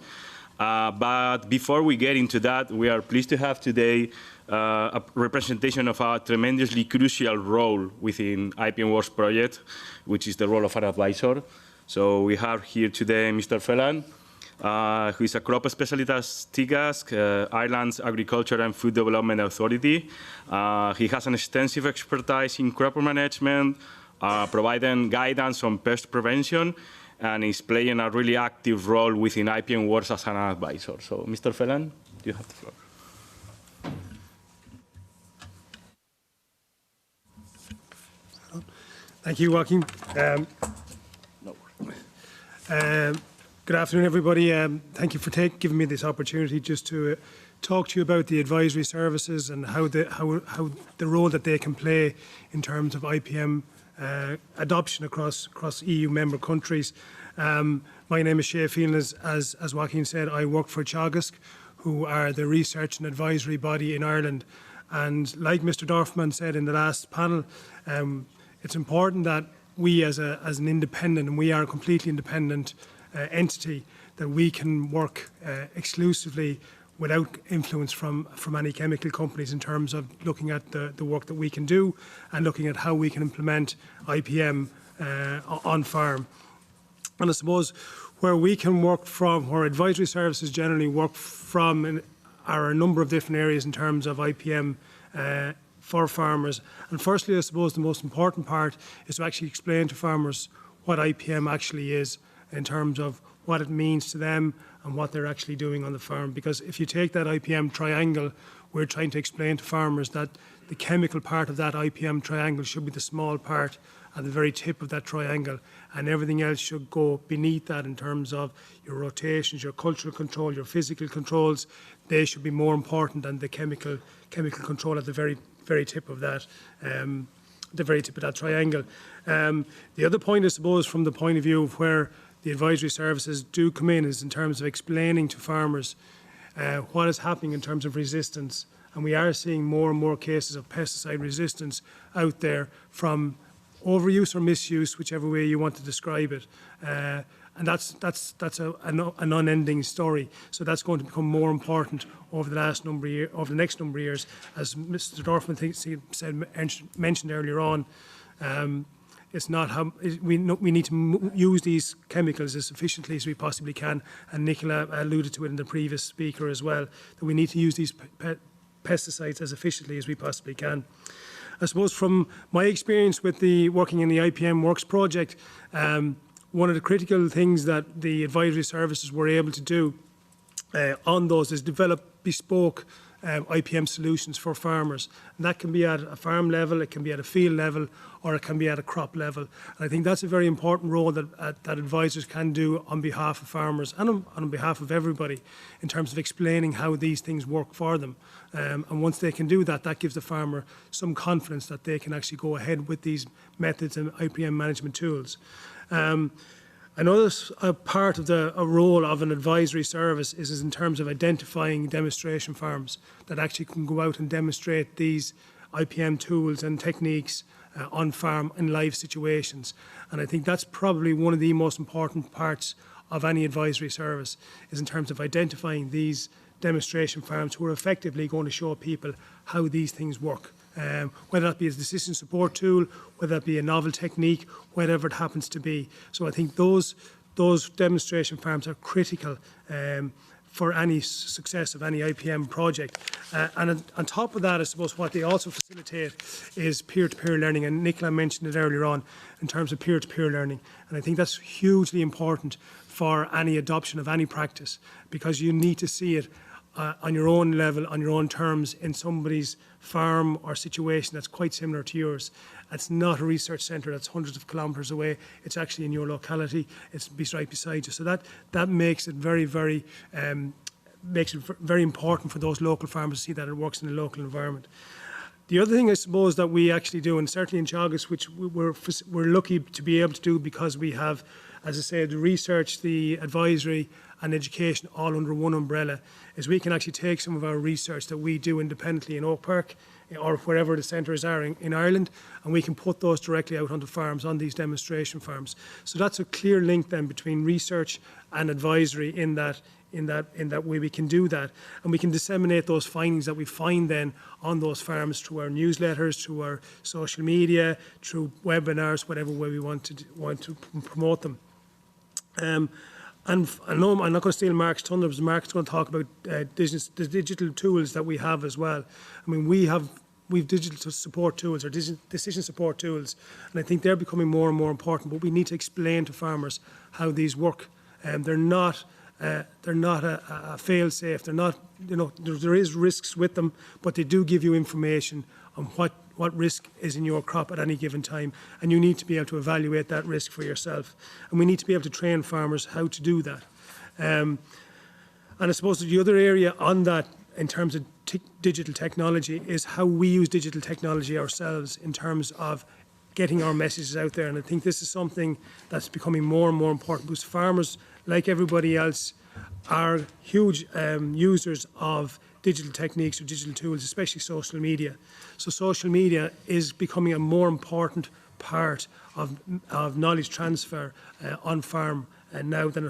But before we get into that, we are pleased to have today a representation of a tremendously crucial role within IPMWORKS project, which is the role of an advisor. So we have here today Mr. Fernández, who is a crop specialist at TIGASC, Ireland's Agriculture and Food Development Authority. He has an extensive expertise in crop management, providing guidance on pest prevention, and is playing a really active role within IPMWORKS as an advisor. So, Mr. Phelan, you have the floor. Thank you, Joaquín. Good afternoon, everybody. Thank you for giving me this opportunity just to talk to you about the advisory services and how the role that they can play in terms of IPM adoption across EU member countries. My name is Shea Phelan, as Joaquín said. I work for COPA-COGECA, who are the research and advisory body in Ireland. And like Mr. Dorfmann said in the last panel, it's important that we as an independent, and we are a completely independent entity, that we can work exclusively without influence from any chemical companies in terms of looking at the work that we can do and looking at how we can implement IPM on farm. And I suppose where we can work from, where advisory services generally work from, are a number of different areas in terms of IPM for farmers. And firstly, I suppose the most important part is to actually explain to farmers what IPM actually is in terms of what it means to them and what they're actually doing on the farm. Because if you take that IPM triangle, we're trying to explain to farmers that the chemical part of that IPM triangle should be the small part at the very tip of that triangle, and everything else should go beneath that in terms of your rotations, your cultural control, your physical controls. They should be more important than the chemical control at the very tip of that, triangle. The other point, I suppose, from the point of view of where the advisory services do come in, is in terms of explaining to farmers what is happening in terms of resistance. And we are seeing more and more cases of pesticide resistance out there from overuse or misuse, whichever way you want to describe it. And that's an unending story. So that's going to become more important over the next number of years, as Mr. Dorfmann mentioned earlier on. It's not how we need to use these chemicals as efficiently as we possibly can, and Nicolas alluded to it in the previous speaker as well, that we need to use these pesticides as efficiently as we possibly can. I suppose from my experience with working in the IPMWORKS project, one of the critical things that the advisory services were able to do on those is develop bespoke IPM solutions for farmers. And that can be at a farm level, it can be at a field level, or it can be at a crop level. And I think that's a very important role that advisors can do on behalf of farmers and on behalf of everybody in terms of explaining how these things work for them. And once they can do that, that gives the farmer some confidence that they can actually go ahead with these methods and IPM management tools. Another part of the role of an advisory service is in terms of identifying demonstration farms that actually can go out and demonstrate these IPM tools and techniques on farm in live situations. And I think that's probably one of the most important parts of any advisory service, is in terms of identifying these demonstration farms who are effectively going to show people how these things work. Whether that be a decision support tool, whether that be a novel technique, whatever it happens to be. So I think those demonstration farms are critical for any success of any IPM project. And on top of that, I suppose what they also facilitate is peer-to-peer learning, and Nicolas mentioned it earlier on in terms of peer-to-peer learning. And I think that's hugely important for any adoption of any practice, because you need to see it on your own level, on your own terms, in somebody's farm or situation that's quite similar to yours. It's not a research centre that's hundreds of kilometres away. It's actually in your locality. It's right beside you. So that makes it very important for those local farmers to see that it works in a local environment. The other thing, I suppose, that we actually do, and certainly in COPA-COGECA, which we're lucky to be able to do because we have, as I said, the research, the advisory and education all under one umbrella, is we can actually take some of our research that we do independently in Oak Park or wherever the centres are in Ireland, and we can put those directly out onto farms, on these demonstration farms. So that's a clear link then between research and advisory in that way we can do that, and we can disseminate those findings that we find then on those farms through our newsletters, through our social media, through webinars, whatever way we want to promote them. And I know I'm not going to steal Mark's thunder, because Mark's going to talk about the digital tools that we have as well. I mean, we have we've digital support tools or decision support tools, and I think they're becoming more and more important. But we need to explain to farmers how these work. They're not a fail-safe. They're not, you know, there is risks with them, but they do give you information on what risk is in your crop at any given time, and you need to be able to evaluate that risk for yourself. And we need to be able to train farmers how to do that. And I suppose the other area on that, in terms of digital technology, is how we use digital technology ourselves in terms of getting our messages out there. And I think this is something that's becoming more and more important, because farmers, like everybody else, are huge users of digital techniques or digital tools, especially social media. So social media is becoming a more important part of knowledge transfer on farm now than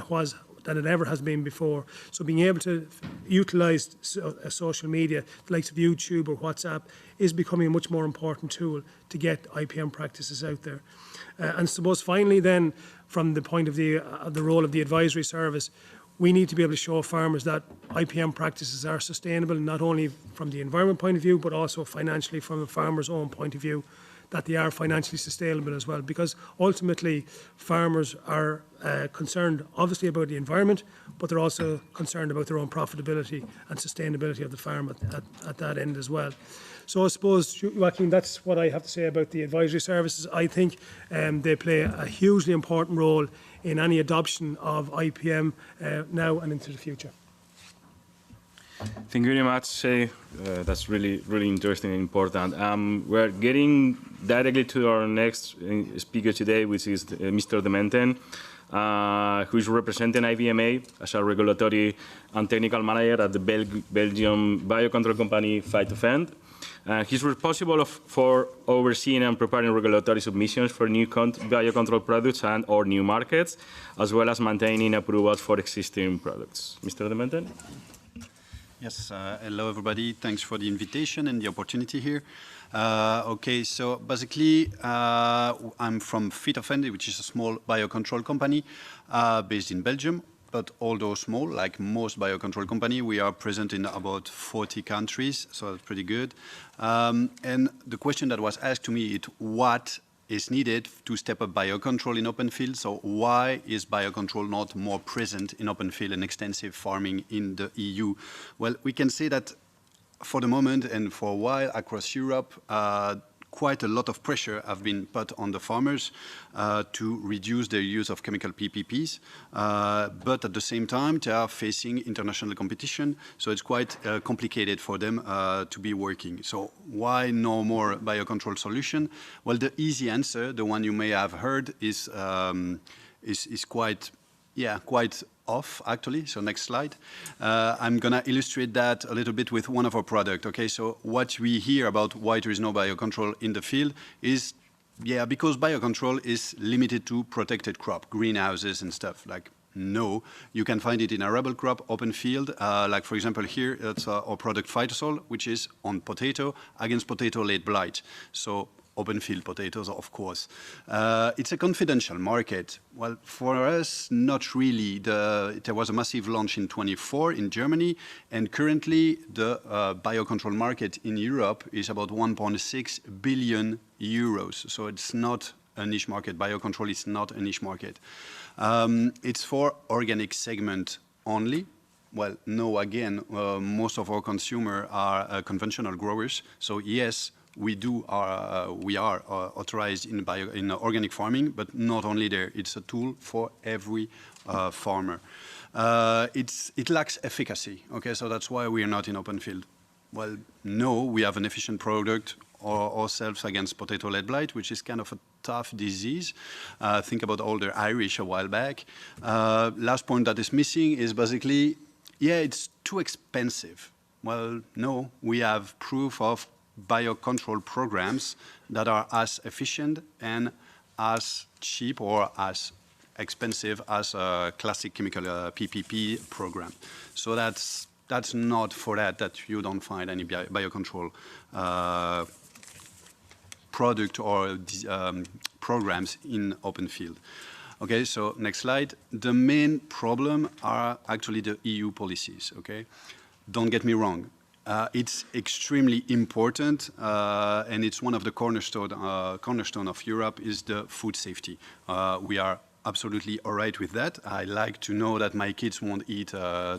it ever has been before. So being able to utilise social media, the likes of YouTube or WhatsApp, is becoming a much more important tool to get IPM practices out there. And suppose finally then, from the point of the role of the advisory service, we need to be able to show farmers that IPM practices are sustainable, not only from the environment point of view, but also financially from the farmer's own point of view, that they are financially sustainable as well. Because ultimately, farmers are concerned, obviously, about the environment, but they're also concerned about their own profitability and sustainability of the farm at that end as well. So I suppose, Joaquín, that's what I have to say about the advisory services. I think they play a hugely important role in any adoption of IPM now and into the future. Thank you very much. That's really, really interesting and important. We're getting directly to our next speaker today, which is Mr. De Menten, who is representing IVMA as a regulatory and technical manager at the Belgium biocontrol company Phytofend. He's responsible for overseeing and preparing regulatory submissions for new biocontrol products or new markets, as well as maintaining approvals for existing products. Mr. De Menten? Yes, hello everybody. Thanks for the invitation and the opportunity here. Okay, so basically I'm from Phytofend, which is a small biocontrol company based in Belgium. But although small, like most biocontrol company, we are present in about 40 countries, so that's pretty good. And the question that was asked to me is what is needed to step up biocontrol in open field? So why is biocontrol not more present in open field and extensive farming in the EU? Well, we can say that for the moment and for a while across Europe, quite a lot of pressure have been put on the farmers to reduce their use of chemical PPPs. But at the same time, they are facing international competition, so it's quite complicated for them to be working. So why no more biocontrol solution? Well, the easy answer, the one you may have heard, is quite off, actually. So next slide. I'm going to illustrate that a little bit with one of our products. Okay, so what we hear about why there is no biocontrol in the field is, because biocontrol is limited to protected crop, greenhouses and stuff. Like, no, you can find it in arable crop, open field. Like, for example, here, it's our product Phytosol, which is on potato against potato late blight. So open field potatoes, of course. It's a confidential market. Well, for us, not really. There was a massive launch in 24 in Germany, and currently the biocontrol market in Europe is about 1.6 billion euros. So it's not a niche market. Biocontrol is not a niche market. It's for organic segment only. Well, no, again, most of our consumers are conventional growers. So yes, we are authorized in organic farming, but not only there. It's a tool for every farmer. It lacks efficacy. Okay, so that's why we are not in open field. Well, no, we have an efficient product ourselves against potato lead blight, which is kind of a tough disease. Think about all the Irish a while back. Last point that is missing is basically, it's too expensive. Well, no, we have proof of biocontrol programs that are as efficient and as cheap or as expensive as a classic chemical PPP program. So that's not for that you don't find any biocontrol product or programs in open field. Okay, so next slide. The main problem are actually the EU policies, okay? Don't get me wrong. It's extremely important, and it's one of the cornerstone of Europe is the food safety. We are absolutely all right with that. I like to know that my kids won't eat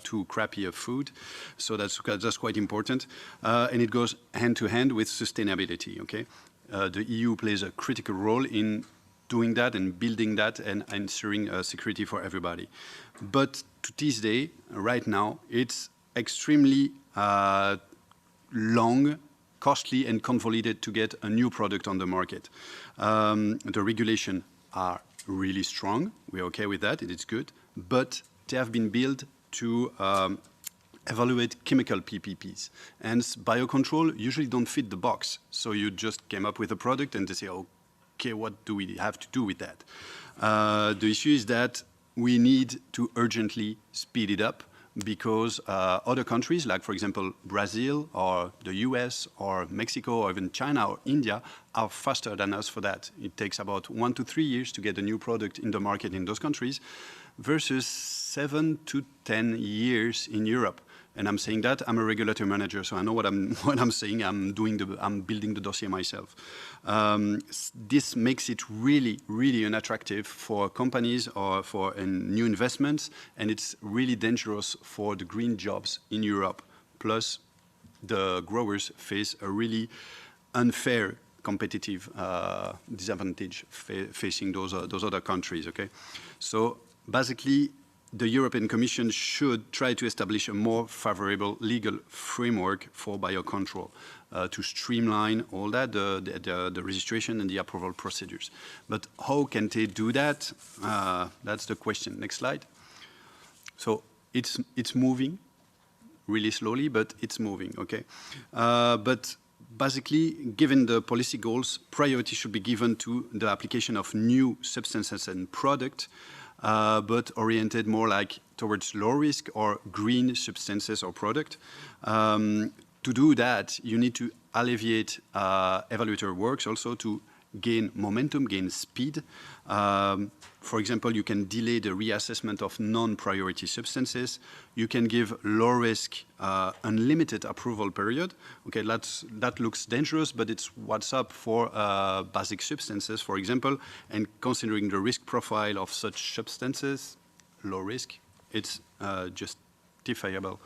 too crappy of food, so that's quite important. And it goes hand to hand with sustainability. Okay, the EU plays a critical role in doing that and building that and ensuring security for everybody. But to this day, right now, it's extremely long, costly, and convoluted to get a new product on the market. The regulations are really strong. We're okay with that. It's good. But they have been built to evaluate chemical PPPs. And biocontrol usually don't fit the box. So you just came up with a product and they say, okay, what do we have to do with that? The issue is that we need to urgently speed it up because other countries, like, for example, Brazil or the US or Mexico or even China or India, are faster than us for that. It takes about 1 to 3 years to get a new product in the market in those countries versus 7 to 10 years in Europe. And I'm saying that I'm a regulatory manager, so I know what I'm saying. I'm building the dossier myself. This makes it really, really unattractive for companies or for new investments, and it's really dangerous for the green jobs in Europe. Plus, the growers face a really unfair competitive disadvantage facing those other countries. Okay, so basically, the European Commission should try to establish a more favorable legal framework for biocontrol to streamline all that, the registration and the approval procedures. But how can they do that? That's the question. Next slide. So it's moving really slowly, but it's moving, okay? But basically, given the policy goals, priority should be given to the application of new substances and products, but oriented more like towards low risk or green substances or product. To do that, you need to alleviate evaluator works also to gain momentum, gain speed. For example, you can delay the reassessment of non-priority substances. You can give low-risk, unlimited approval period. Okay, that looks dangerous, but it's what's up for basic substances, for example. And considering the risk profile of such substances, low risk, it's justifiable.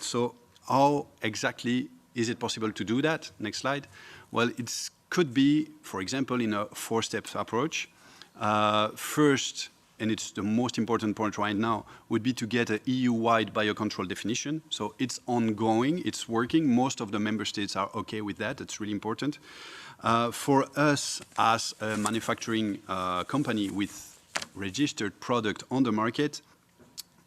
So how exactly is it possible to do that? Next slide. Well, it could be, for example, in a 4-step approach. First, and it's the most important point right now, would be to get an EU-wide biocontrol definition. So it's ongoing, it's working. Most of the member states are okay with that. It's really important. For us, as a manufacturing company with registered product on the market,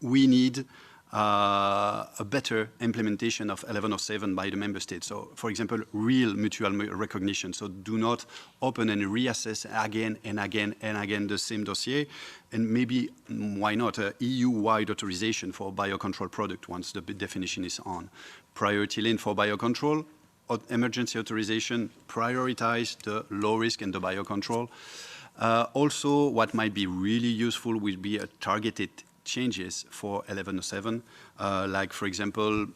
we need a better implementation of 1107 by the member states. So, for example, real mutual recognition. So do not open and reassess again and again and again the same dossier. And maybe, why not, a EU-wide authorization for biocontrol product once the definition is on. Priority lane for biocontrol, emergency authorization, prioritize the low risk and the biocontrol. Also, what might be really useful will be a targeted changes for 1107, like, for example,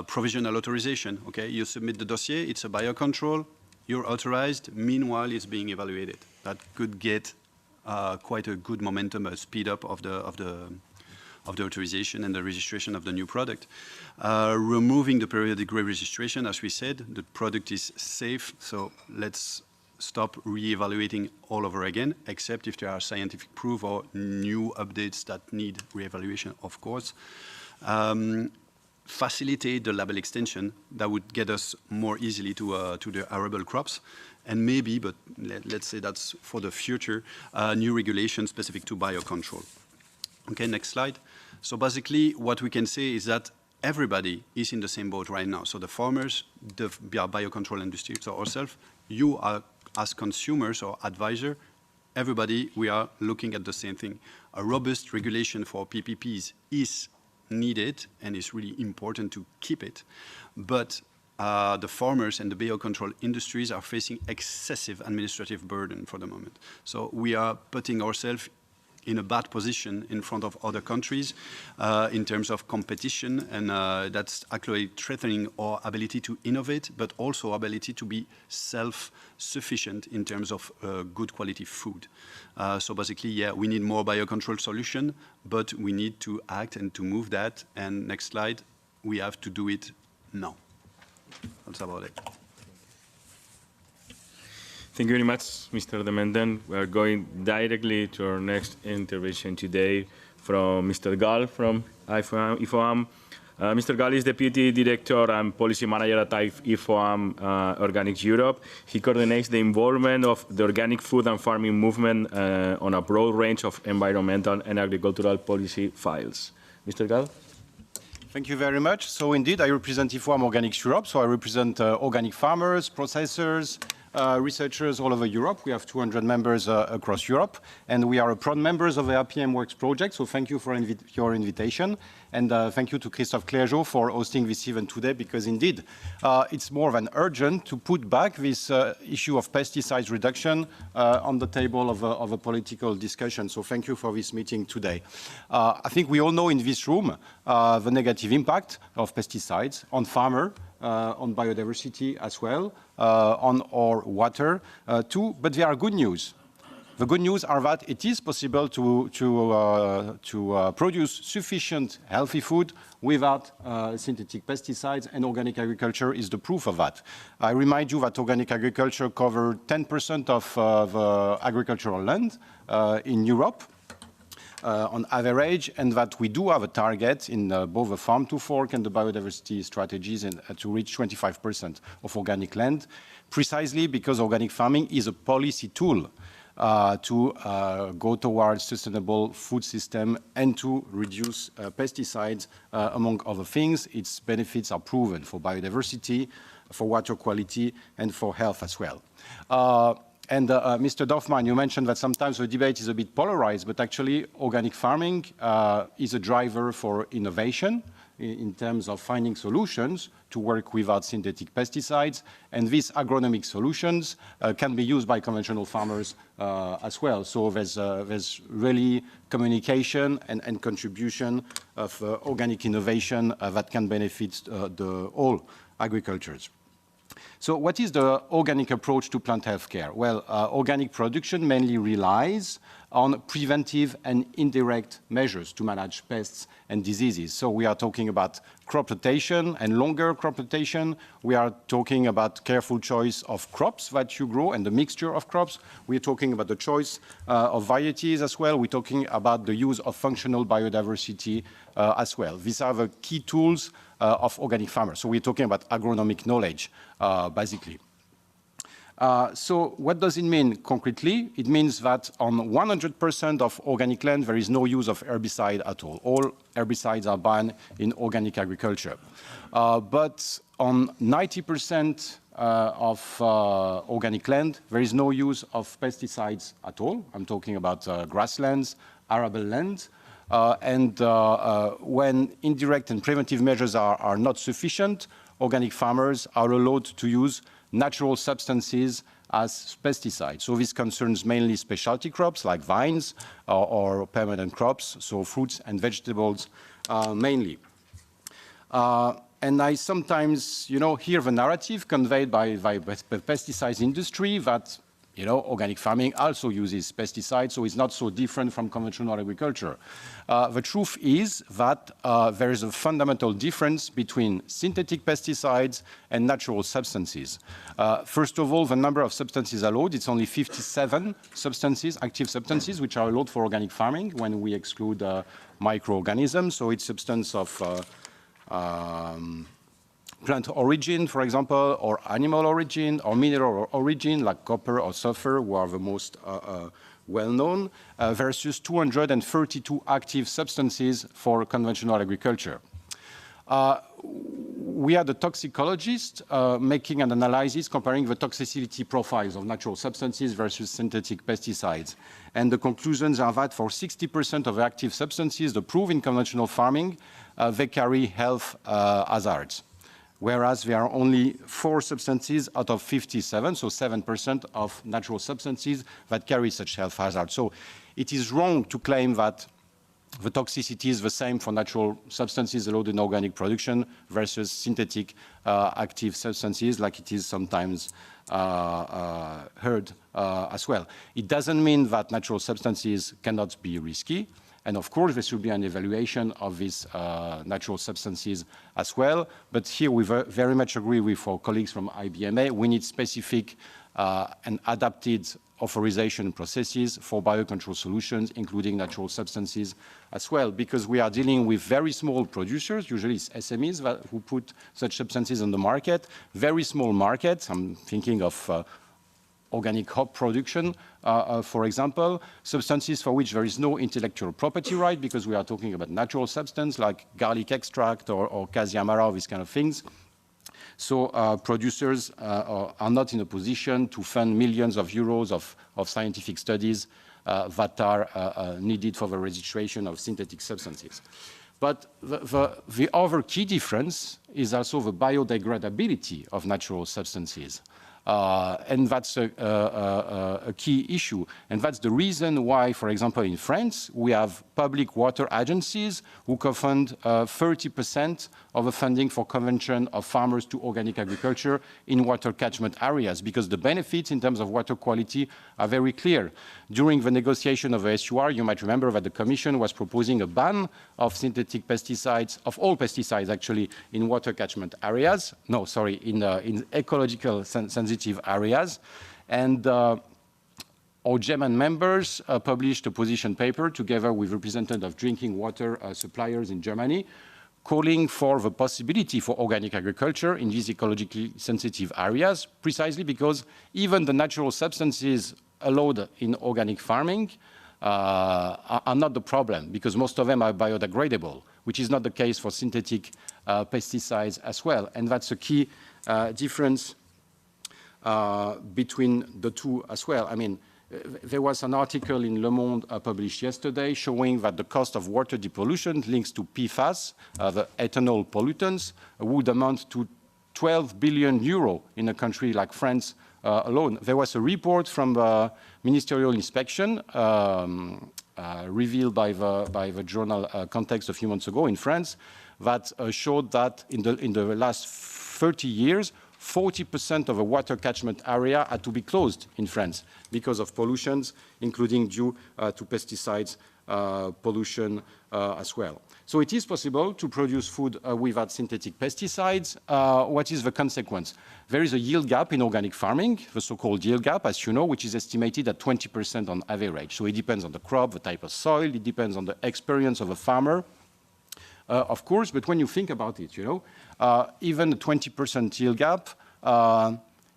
provisional authorization. Okay, you submit the dossier, it's a biocontrol, you're authorized, meanwhile it's being evaluated. That could get quite a good momentum, a speed up of the authorization and the registration of the new product. Removing the periodic re-registration, as we said, the product is safe, so let's stop re-evaluating all over again, except if there are scientific proof or new updates that need re-evaluation, of course. Facilitate the label extension that would get us more easily to the arable crops. And maybe, but let's say that's for the future, new regulation specific to biocontrol. Okay, next slide. So basically, what we can say is that everybody is in the same boat right now. So the farmers, the biocontrol industry, so ourselves, you are as consumers or advisor, everybody, we are looking at the same thing. A robust regulation for PPPs is needed and is really important to keep it. But the farmers and the biocontrol industries are facing excessive administrative burden for the moment. So we are putting ourselves in a bad position in front of other countries in terms of competition, and that's actually threatening our ability to innovate, but also our ability to be self-sufficient in terms of good quality food. So basically, yeah, we need more biocontrol solution, but we need to act and to move that. And next slide, we have to do it now. That's about it. Thank you very much, Mr. De Menden. We are going directly to our next intervention today from Mr. Gall from IFOAM. Mr. Gall is Deputy Director and Policy Manager at IFOAM Organics Europe. He coordinates the involvement of the organic food and farming movement on a broad range of environmental and agricultural policy files. Mr. Gall? Thank you very much. So indeed, I represent IFOAM Organics Europe. So I represent organic farmers, processors, researchers all over Europe. We have 200 members across Europe, and we are proud members of the IPMWORKS project. So thank you for your invitation, and thank you to Christophe Clergeau for hosting this event today, because indeed it's more of an urgent to put back this issue of pesticides reduction on the table of a political discussion. So thank you for this meeting today. I think we all know in this room the negative impact of pesticides on farmers, on biodiversity as well, on our water too. But there are good news. The good news are that it is possible to produce sufficient healthy food without synthetic pesticides, and organic agriculture is the proof of that. I remind you that organic agriculture covers 10% of the agricultural land in Europe. On average, and that we do have a target in both the farm to fork and the biodiversity strategies to reach 25% of organic land, precisely because organic farming is a policy tool to go towards sustainable food system and to reduce pesticides, among other things. Its benefits are proven for biodiversity, for water quality, and for health as well. And Mr. Dorfmann, you mentioned that sometimes the debate is a bit polarized, but actually organic farming is a driver for innovation in terms of finding solutions to work without synthetic pesticides. And these agronomic solutions can be used by conventional farmers as well. So there's really communication and contribution of organic innovation that can benefit all agricultures. So what is the organic approach to plant health care? Well, organic production mainly relies on preventive and indirect measures to manage pests and diseases. So we are talking about crop rotation and longer crop rotation. We are talking about careful choice of crops that you grow and the mixture of crops. We're talking about the choice of varieties as well. We're talking about the use of functional biodiversity as well. These are the key tools of organic farmers. So we're talking about agronomic knowledge, basically. So what does it mean concretely? It means that on 100% of organic land, there is no use of herbicide at all. All herbicides are banned in organic agriculture. But on 90% of organic land, there is no use of pesticides at all. I'm talking about grasslands, arable land. And when indirect and preventive measures are not sufficient, organic farmers are allowed to use natural substances as pesticides. So this concerns mainly specialty crops like vines or permanent crops, so fruits and vegetables mainly. And I sometimes, hear the narrative conveyed by the pesticides industry that, organic farming also uses pesticides, so it's not so different from conventional agriculture. The truth is that there is a fundamental difference between synthetic pesticides and natural substances. First of all, the number of substances allowed, it's only 57 substances, active substances, which are allowed for organic farming when we exclude microorganisms. So it's substance of plant origin, for example, or animal origin, or mineral origin, like copper or sulfur, who are the most well-known, versus 232 active substances for conventional agriculture. We had a toxicologist making an analysis comparing the toxicity profiles of natural substances versus synthetic pesticides. And the conclusions are that for 60% of the active substances approved in conventional farming, they carry health hazards. Whereas there are only 4 substances out of 57, so 7% of natural substances that carry such health hazards. So it is wrong to claim that the toxicity is the same for natural substances allowed in organic production versus synthetic active substances, like it is sometimes heard as well. It doesn't mean that natural substances cannot be risky. And of course, there should be an evaluation of these natural substances as well. But here we very much agree with our colleagues from IBMA. We need specific and adapted authorization processes for biocontrol solutions, including natural substances as well, because we are dealing with very small producers, usually it's SMEs who put such substances on the market, very small markets. I'm thinking of organic hop production, for example, substances for which there is no intellectual property right, because we are talking about natural substance like garlic extract or cassia amara, these kind of things. So producers are not in a position to fund millions of euros of scientific studies that are needed for the registration of synthetic substances. But the other key difference is also the biodegradability of natural substances. And that's a key issue. And that's the reason why, for example, in France, we have public water agencies who co-fund 30% of the funding for conversion of farmers to organic agriculture in water catchment areas, because the benefits in terms of water quality are very clear. During the negotiation of the SUR, you might remember that the Commission was proposing a ban of synthetic pesticides, of all pesticides actually, in water catchment areas. No, sorry, in ecological sensitive areas. And our German members published a position paper together with representatives of drinking water suppliers in Germany, calling for the possibility for organic agriculture in these ecologically sensitive areas, precisely because even the natural substances allowed in organic farming are not the problem, because most of them are biodegradable, which is not the case for synthetic pesticides as well. And that's a key difference between the two as well. I mean, there was an article in Le Monde published yesterday showing that the cost of water depollution links to PFAS, the ethanol pollutants, would amount to 12 billion euro in a country like France alone. There was a report from the Ministerial Inspection revealed by the journal Context a few months ago in France that showed that in the last 30 years, 40% of the water catchment area had to be closed in France because of pollutions, including due to pesticides pollution as well. So it is possible to produce food without synthetic pesticides. What is the consequence? There is a yield gap in organic farming, the so-called yield gap, as you know, which is estimated at 20% on average. So it depends on the crop, the type of soil, it depends on the experience of a farmer. Of course, but when you think about it, you know, even a 20% yield gap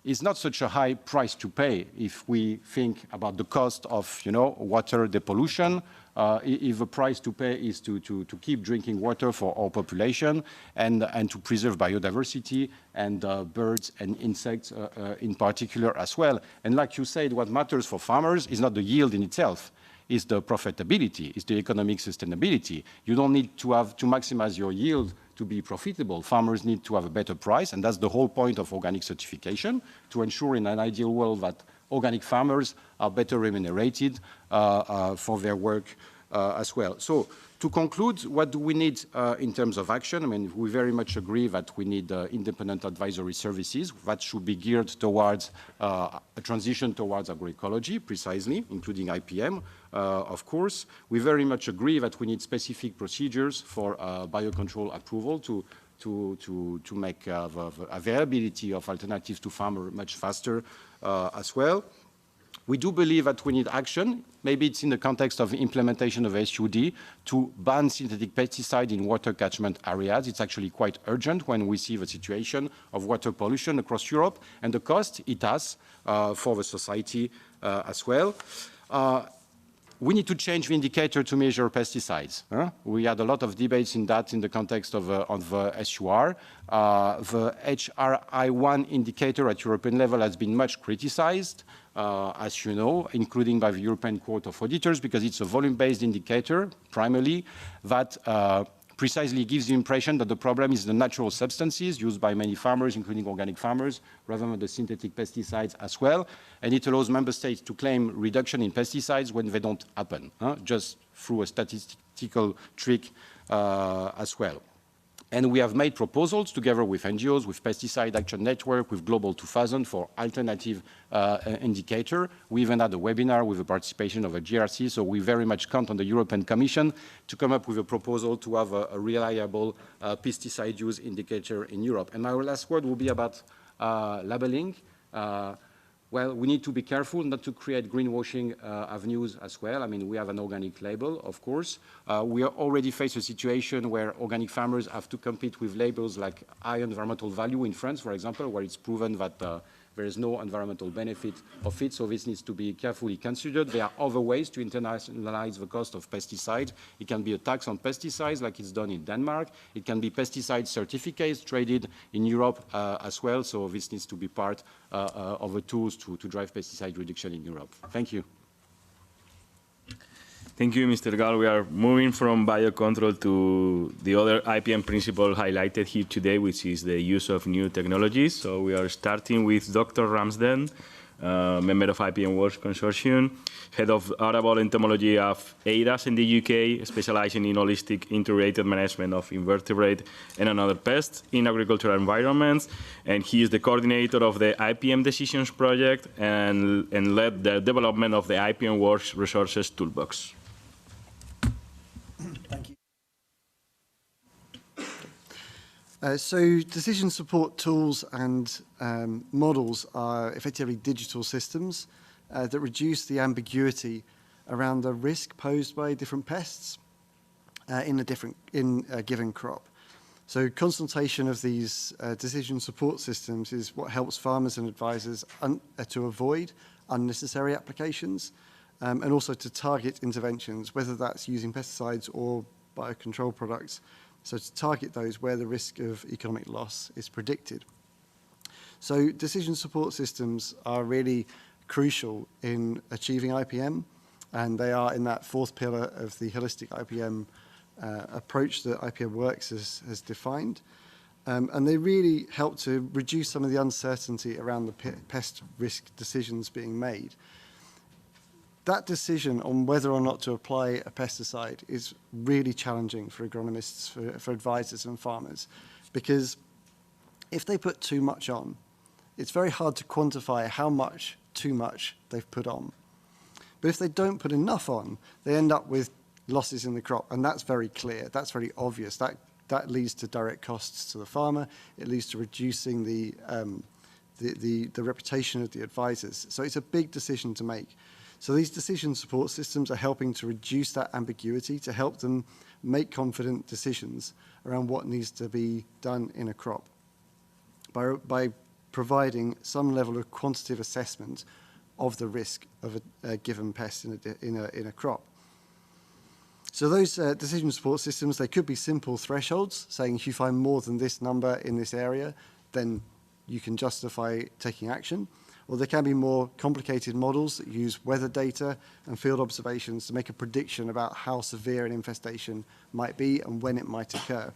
is not such a high price to pay if we think about the cost of, you know, water depollution. If the price to pay is to keep drinking water for our population and to preserve biodiversity and birds and insects in particular as well. And like you said, what matters for farmers is not the yield in itself. Is the profitability, is the economic sustainability. You don't need to maximize your yield to be profitable. Farmers need to have a better price, and that's the whole point of organic certification, to ensure in an ideal world that organic farmers are better remunerated for their work as well. So to conclude, what do we need in terms of action? I mean, we very much agree that we need independent advisory services that should be geared towards a transition towards agroecology, precisely, including IPM, of course. We very much agree that we need specific procedures for biocontrol approval to make the availability of alternatives to farmers much faster as well. We do believe that we need action. Maybe it's in the context of the implementation of SUD to ban synthetic pesticide in water catchment areas. It's actually quite urgent when we see the situation of water pollution across Europe and the cost it has for the society as well. We need to change the indicator to measure pesticides. We had a lot of debates in that in the context of the SUR. The HRI1 indicator at European level has been much criticized, as you know, including by the European Court of Auditors, because it's a volume-based indicator, primarily, that precisely gives the impression that the problem is the natural substances used by many farmers, including organic farmers, rather than the synthetic pesticides as well. And it allows member states to claim reduction in pesticides when they don't happen, just through a statistical trick as well. And we have made proposals together with NGOs, with Pesticide Action Network, with Global 2000 for alternative indicator. We even had a webinar with the participation of a GRC, so we very much count on the European Commission to come up with a proposal to have a reliable pesticide use indicator in Europe. And my last word will be about labeling. Well, we need to be careful not to create greenwashing avenues as well. I mean, we have an organic label, of course. We already face a situation where organic farmers have to compete with labels like high environmental value in France, for example, where it's proven that there is no environmental benefit of it, so this needs to be carefully considered. There are other ways to internalize the cost of pesticides. It can be a tax on pesticides like it's done in Denmark. It can be pesticide certificates traded in Europe as well, so this needs to be part of the tools to drive pesticide reduction in Europe. Thank you. Thank you, Mr. Gall. We are moving from biocontrol to the other IPM principle highlighted here today, which is the use of new technologies. So we are starting with Dr. Ramsden, member of IPMWORKS Consortium, head of arable entomology of ADAS in the UK, specializing in holistic integrated management of invertebrate and another pests in agricultural environments. And he is the coordinator of the IPM Decisions project and led the development of the IPMWORKS Resources Toolbox. Thank you. So decision support tools and models are effectively digital systems that reduce the ambiguity around the risk posed by different pests in a given crop. So consultation of these decision support systems is what helps farmers and advisors to avoid unnecessary applications and also to target interventions, whether that's using pesticides or biocontrol products, so to target those where the risk of economic loss is predicted. So decision support systems are really crucial in achieving IPM, and they are in that fourth pillar of the holistic IPM approach that IPMWORKS has defined. And they really help to reduce some of the uncertainty around the pest risk decisions being made. That decision on whether or not to apply a pesticide is really challenging for agronomists, for advisors and farmers, because if they put too much on, it's very hard to quantify how much too much they've put on. But if they don't put enough on, they end up with losses in the crop, and that's very clear, that's very obvious. That leads to direct costs to the farmer, it leads to reducing the reputation of the advisors. So it's a big decision to make. So these decision support systems are helping to reduce that ambiguity, to help them make confident decisions around what needs to be done in a crop by providing some level of quantitative assessment of the risk of a given pest in a crop. So those decision support systems, they could be simple thresholds, saying if you find more than this number in this area, then you can justify taking action. Or there can be more complicated models that use weather data and field observations to make a prediction about how severe an infestation might be and when it might occur.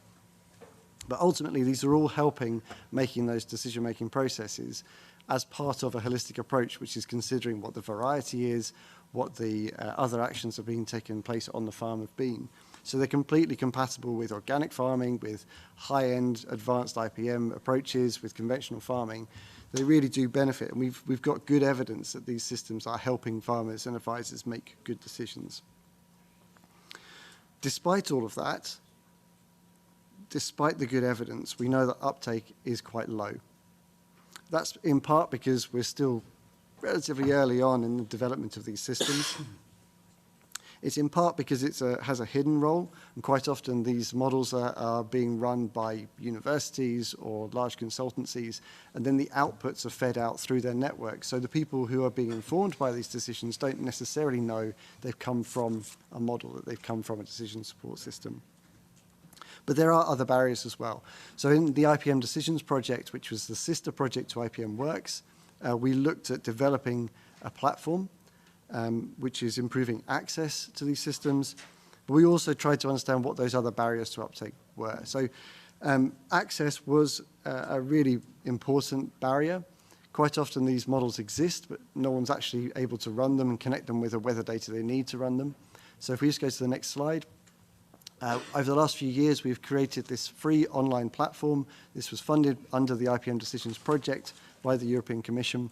But ultimately, these are all helping making those decision-making processes as part of a holistic approach, which is considering what the variety is, what the other actions are being taken place on the farm have been. So they're completely compatible with organic farming, with high-end advanced IPM approaches, with conventional farming. They really do benefit, and we've got good evidence that these systems are helping farmers and advisors make good decisions. Despite all of that, despite the good evidence, we know that uptake is quite low. That's in part because we're still relatively early on in the development of these systems. It's in part because it has a hidden role, and quite often these models are being run by universities or large consultancies, and then the outputs are fed out through their networks. So the people who are being informed by these decisions don't necessarily know they've come from a model, that they've come from a decision support system. But there are other barriers as well. So in the IPM Decisions project, which was the sister project to IPMWORKS, we looked at developing a platform which is improving access to these systems, But we also tried to understand what those other barriers to uptake were. So access was a really important barrier. Quite often these models exist, but no one's actually able to run them and connect them with the weather data they need to run them. So if we just go to the next slide. Over the last few years, we've created this free online platform. This was funded under the IPM Decisions project by the European Commission.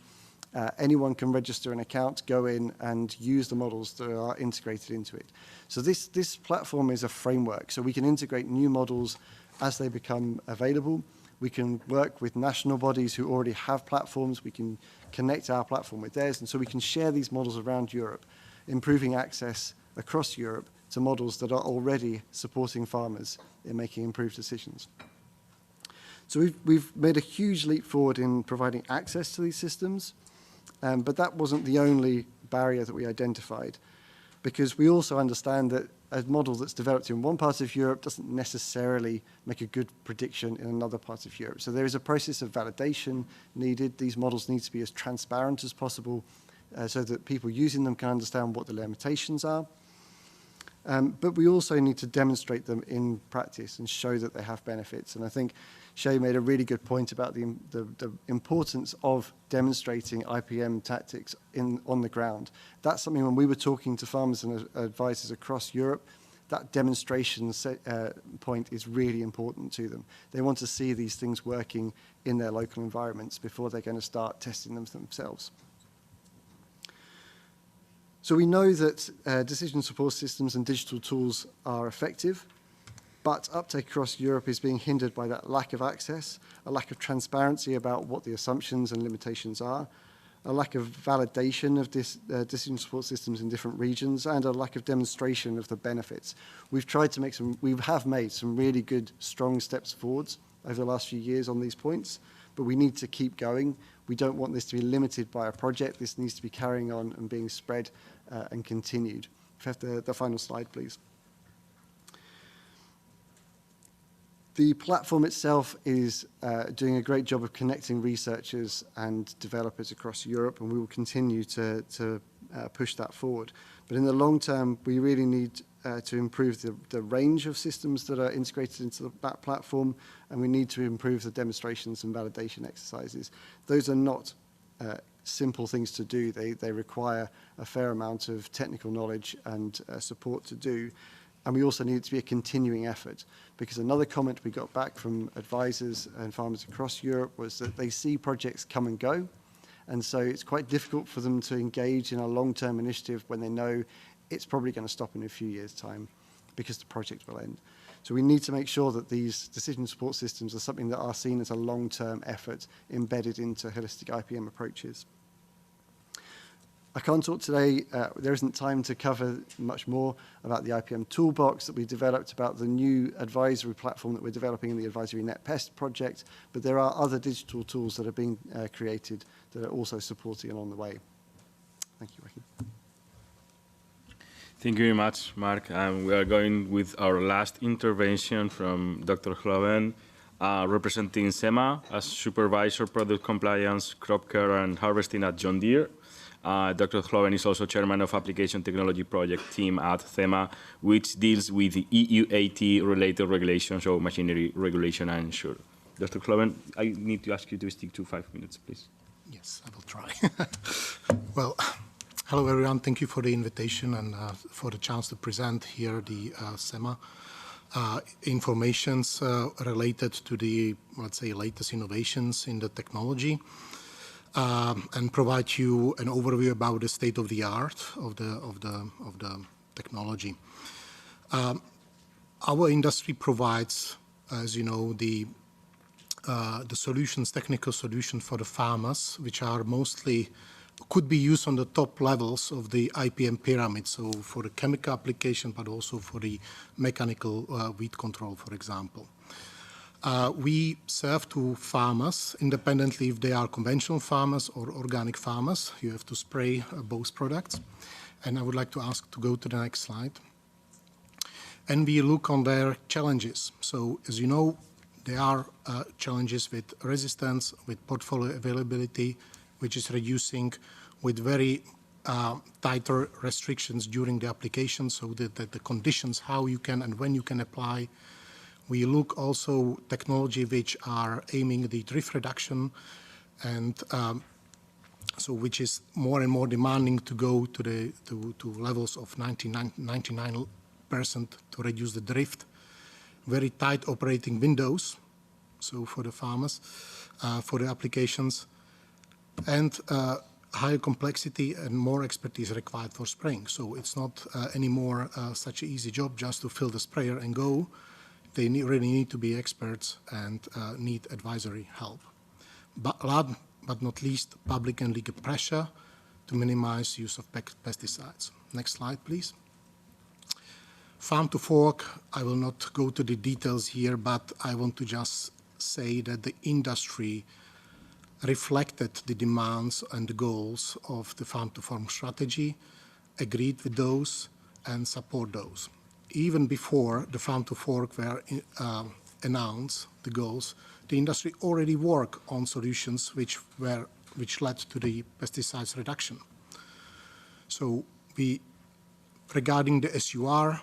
Anyone can register an account, go in and use the models that are integrated into it. So this platform is a framework, so we can integrate new models as they become available. We can work with national bodies who already have platforms. We can connect our platform with theirs, and so we can share these models around Europe, improving access across Europe to models that are already supporting farmers in making improved decisions. So we've made a huge leap forward in providing access to these systems, but that wasn't the only barrier that we identified, because we also understand that a model that's developed in one part of Europe doesn't necessarily make a good prediction in another part of Europe. So there is a process of validation needed. These models need to be as transparent as possible so that people using them can understand what the limitations are. But we also need to demonstrate them in practice and show that they have benefits. And I think Shay made a really good point about the importance of demonstrating IPM tactics on the ground. That's something when we were talking to farmers and advisors across Europe, that demonstration point is really important to them. They want to see these things working in their local environments before they're going to start testing them themselves. So we know that decision support systems and digital tools are effective, but uptake across Europe is being hindered by that lack of access, a lack of transparency about what the assumptions and limitations are, a lack of validation of decision support systems in different regions, and a lack of demonstration of the benefits. We have made some really good, strong steps forwards over the last few years on these points, but we need to keep going. We don't want this to be limited by a project. This needs to be carrying on and being spread and continued. If you have the final slide, please. The platform itself is doing a great job of connecting researchers and developers across Europe, and we will continue to push that forward. But in the long term, we really need to improve the range of systems that are integrated into that platform, and we need to improve the demonstrations and validation exercises. Those are not simple things to do. They require a fair amount of technical knowledge and support to do. And we also need it to be a continuing effort, because another comment we got back from advisors and farmers across Europe was that they see projects come and go. And so it's quite difficult for them to engage in a long-term initiative when they know it's probably going to stop in a few years' time because the project will end. So we need to make sure that these decision support systems are something that are seen as a long-term effort embedded into holistic IPM approaches. I can't talk today, there isn't time to cover much more about the IPM toolbox that we developed, about the new advisory platform that we're developing in the Advisory Net Pest project, but there are other digital tools that are being created that are also supporting along the way. Thank you, Joaquín. Thank you very much, Mark. We are going with our last intervention from Dr. Clergeau, representing SEMA as Supervisor Product Compliance, Crop Care and Harvesting at John Deere. Dr. Clergeau is also Chairman of Application Technology Project Team at SEMA, which deals with the EU AT-related regulations, so machinery regulation and sure. Dr. Clergeau, I need to ask you to stick to 5 minutes, please. Yes, I will try. Well, hello everyone. Thank you for the invitation and for the chance to present here the SEMA informations related to the, let's say, latest innovations in the technology. And provide you an overview about the state of the art of the technology. Our industry provides, as you know, the solutions, technical solutions for the farmers, which are mostly could be used on the top levels of the IPM pyramid. So for the chemical application, but also for the mechanical weed control, for example. We serve to farmers independently if they are conventional farmers or organic farmers. You have to spray both products. And I would like to ask to go to the next slide. And we look on their challenges. So as you know, there are challenges with resistance, with portfolio availability, which is reducing, with very tighter restrictions during the application, so that the conditions how you can and when you can apply. We look also technology which are aiming the drift reduction, and so which is more and more demanding to go to levels of 99% to reduce the drift. Very tight operating windows, so for the farmers, for the applications, and higher complexity and more expertise required for spraying. So it's not anymore such an easy job just to fill the sprayer and go. They really need to be experts and need advisory help. But last but not least, public and legal pressure to minimize use of pesticides. Next slide, please. Farm to fork, I will not go to the details here, but I want to just say that the industry reflected the demands and the goals of the farm to fork strategy, agreed with those, and support those. Even before the farm to fork were announced, the goals, the industry already worked on solutions which led to the pesticides reduction. So regarding the SUR,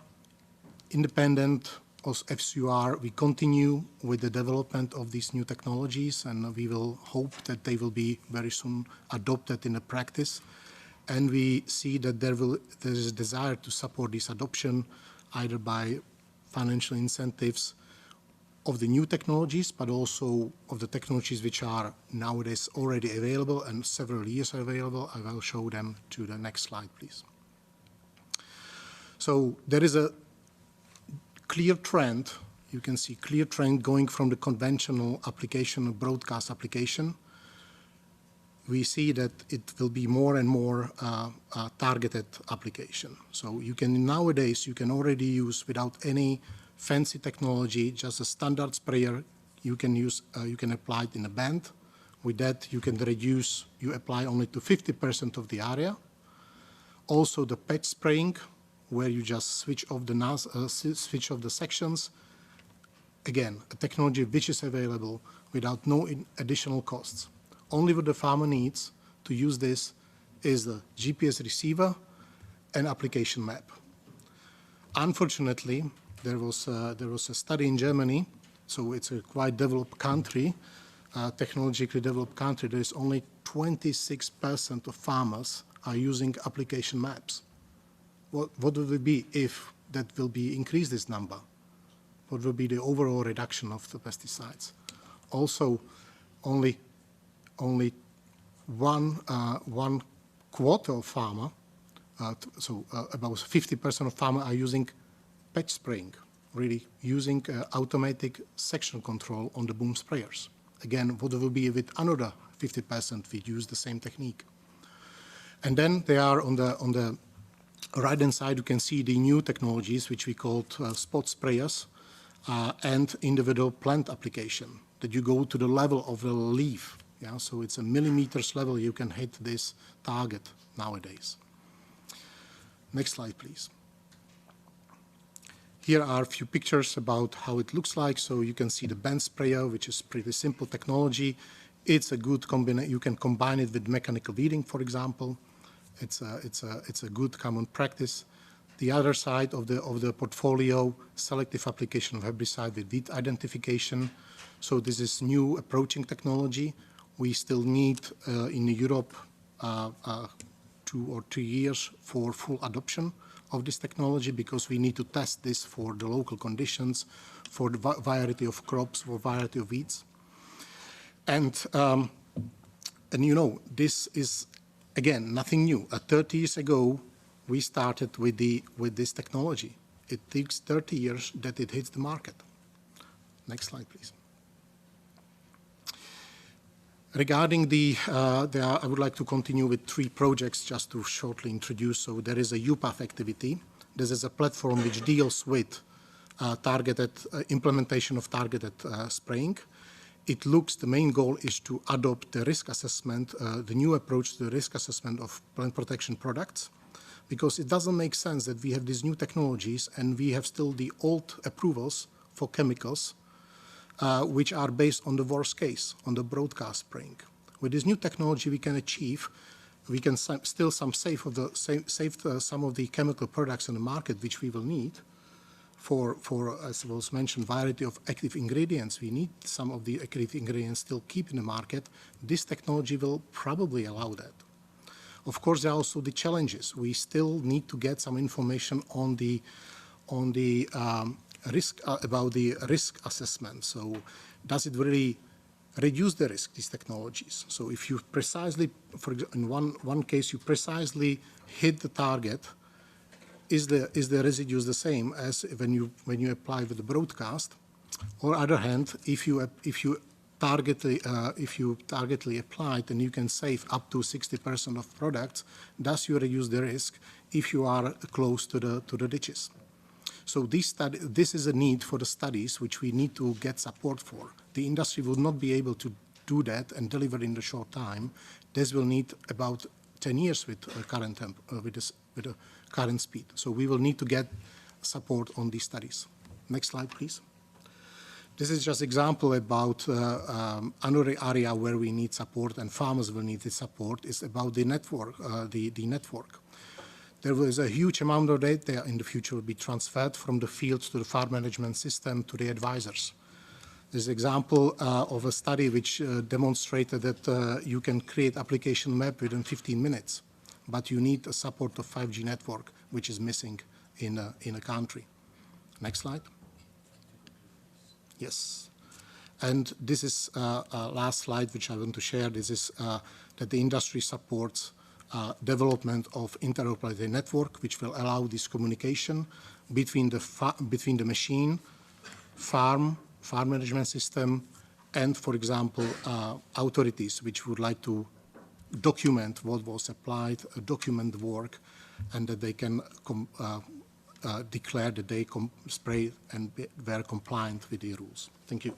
independent of FCUR, we continue with the development of these new technologies, and we will hope that they will be very soon adopted in the practice. And we see that there is a desire to support this adoption either by financial incentives of the new technologies, but also of the technologies which are nowadays already available and several years available. I will show them to the next slide, please. So there is a clear trend, you can see clear trend going from the conventional application of broadcast application. We see that it will be more and more targeted application. So you can nowadays, you can already use without any fancy technology, just a standard sprayer. You can use, you can apply it in a band. With that, you can reduce, you apply only to 50% of the area. Also the patch spraying, where you just switch off the sections. Again, a technology which is available without no additional costs. Only what the farmer needs to use this is the GPS receiver and application map. Unfortunately, there was a study in Germany, so it's a quite developed country, technologically developed country. There is only 26% of farmers are using application maps. What will it be if that will be increase this number? What will be the overall reduction of the pesticides? Also, only one quarter of farmer, about 50% of farmers are using patch spraying, really using automatic section control on the boom sprayers. Again, what will be with another 50% we use the same technique. And then they are on the right-hand side, you can see the new technologies, which we called spot sprayers and individual plant application, that you go to the level of the leaf. Yeah, so it's a millimeters level you can hit this target nowadays. Next slide, please. Here are a few pictures about how it looks like. So you can see the band sprayer, which is pretty simple technology. It's a good combination. You can combine it with mechanical weeding, for example. It's a good common practice. The other side of the portfolio, selective application of herbicide with weed identification. So this is new approaching technology. We still need in Europe 2 or 3 years for full adoption of this technology, because we need to test this for the local conditions, for the variety of crops, for variety of weeds. And you know, this is, again, nothing new. 30 years ago, we started with this technology. It takes 30 years that it hits the market. Next slide, please. Regarding I would like to continue with 3 projects just to shortly introduce. So there is a UPATH activity. This is a platform which deals with targeted implementation of targeted spraying. The main goal is to adopt the risk assessment, the new approach to the risk assessment of plant protection products, because it doesn't make sense that we have these new technologies and we have still the old approvals for chemicals, which are based on the worst case, on the broadcast spraying. With this new technology, we can achieve we can still save some of the chemical products in the market which we will need for, as was mentioned, variety of active ingredients. We need some of the active ingredients still keep in the market. This technology will probably allow that. Of course, there are also the challenges. We still need to get some information on the risk, about the risk assessment. So does it really reduce the risk, these technologies? So if you precisely, for example, in one case, you precisely hit the target, is the residues the same as when you apply with the broadcast? Or other hand, if you targetedly apply it, then you can save up to 60% of products. Thus, you reduce the risk if you are close to the ditches. So this is a need for the studies which we need to get support for. The industry will not be able to do that and deliver in the short time. This will need about 10 years with the current speed. So we will need to get support on these studies. Next slide, please. This is just example about another area where we need support and farmers will need the support is about the network. The network. There was a huge amount of data in the future will be transferred from the fields to the farm management system to the advisors. There's an example of a study which demonstrated that you can create application map within 15 minutes, but you need a support of 5G network, which is missing in a country. Next slide. Yes. And this is last slide which I want to share. This is that the industry supports development of interoperability network, which will allow this communication between the machine, farm management system, and, for example, authorities which would like to document what was applied, document the work, and that they can declare that they spray and were compliant with the rules. Thank you.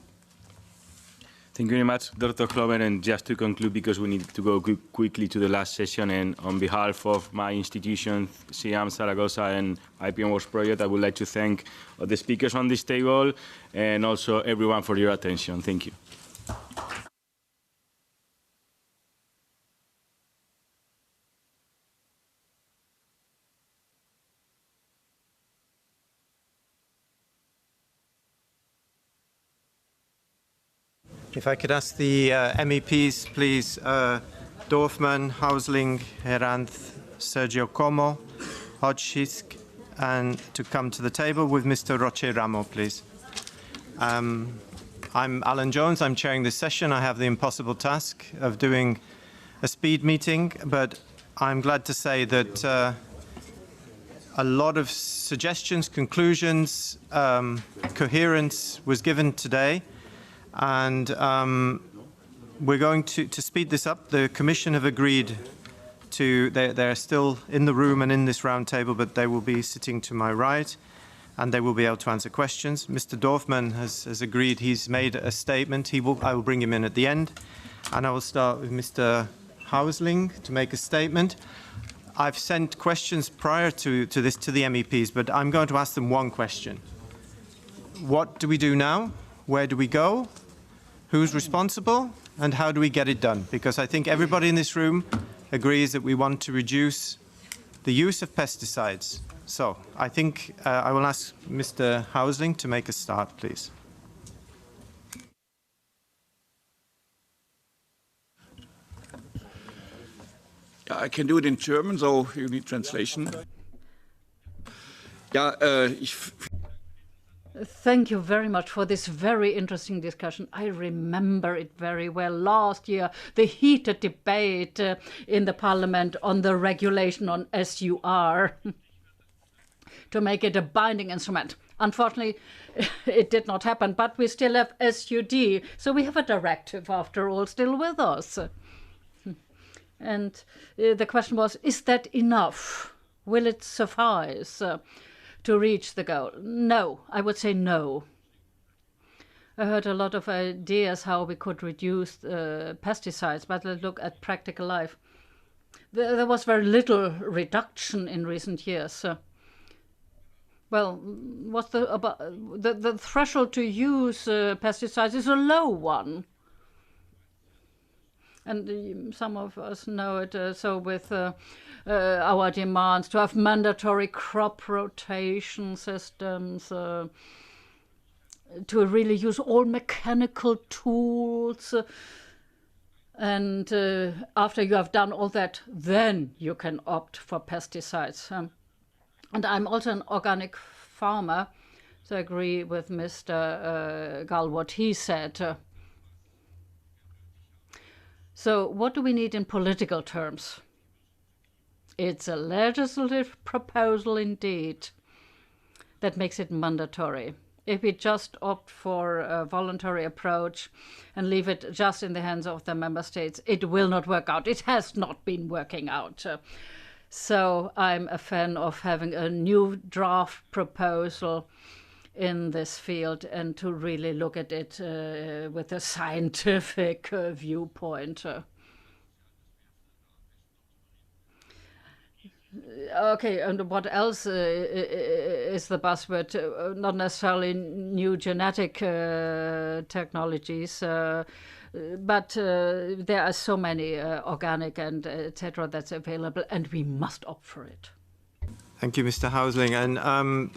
Thank you very much, Dr. Klover. And just to conclude, because we need to go quickly to the last session, and on behalf of my institution, CIHEAM Zaragoza and IPMWORKS project, I would like to thank the speakers on this table and also everyone for your attention. Thank you. If I could ask the MEPs, please, Dorfmann, Häusling, Herranz, Sargiacomo, Hojsík, and to come to the table with Mr. Roche Ramo, please. I'm Alan Jones. I'm chairing this session. I have the impossible task of doing a speed meeting, but I'm glad to say that a lot of suggestions, conclusions, coherence was given today. And we're going to speed this up. The Commission have agreed to, they're still in the room and in this round table, but they will be sitting to my right and they will be able to answer questions. Mr. Dorfmann has agreed. He's made a statement. I will bring him in at the end. And I will start with Mr. Häusling to make a statement. I've sent questions prior to this to the MEPs, but I'm going to ask them one question. What do we do now? Where do we go? Who's responsible? And how do we get it done? Because I think everybody in this room agrees that we want to reduce the use of pesticides. So I think I will ask Mr. Häusling to make a start, please. I can do it in German, so you need translation. Thank you very much for this very interesting discussion. I remember it very well. Last year, the heated debate in the Parliament on the regulation on SUR to make it a binding instrument. Unfortunately, it did not happen, but we still have SUD. So we have a directive, after all, still with us. And the question was, is that enough? Will it suffice to reach the goal? No, I would say no. I heard a lot of ideas how we could reduce pesticides, but let's look at practical life. There was very little reduction in recent years. Well, what's the threshold to use pesticides is a low one. and some of us know it, so with our demands to have mandatory crop rotation systems, to really use all mechanical tools, and after you have done all that, then you can opt for pesticides. And I'm also an organic farmer, so I agree with Mr. Gall what he said. So what do we need in political terms? It's a legislative proposal indeed that makes it mandatory. If we just opt for a voluntary approach and leave it just in the hands of the member states, it will not work out. It has not been working out. So I'm a fan of having a new draft proposal in this field and to really look at it with a scientific viewpoint. Okay, and what else is the buzzword? Not necessarily new genetic technologies, but there are so many organic and etc. that's available, and we must opt for it. Thank you, Mr. Häusling. And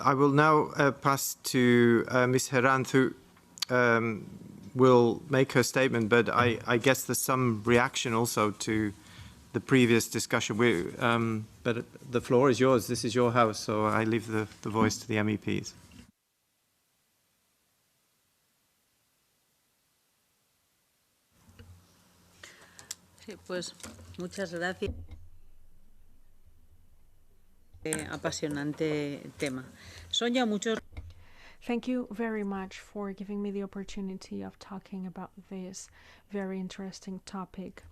I will now pass to Ms. Herranz, who will make her statement, but I guess there's some reaction also to the previous discussion. But the floor is yours. This is your house, so I leave the voice to the MEPs. Sí, pues muchas gracias. Apasionante tema. Son ya muchos. Thank you very much for giving me the opportunity of talking about this very interesting topic.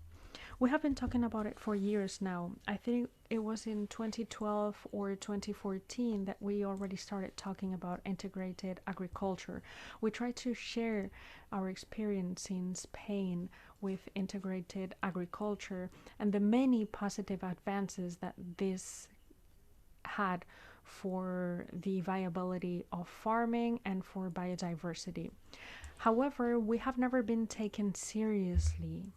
We have been talking about it for years now. I think it was in 2012 or 2014 that we already started talking about integrated agriculture. We tried to share our experience in Spain with integrated agriculture and the many positive advances that this had for the viability of farming and for biodiversity. However, we have never been taken seriously.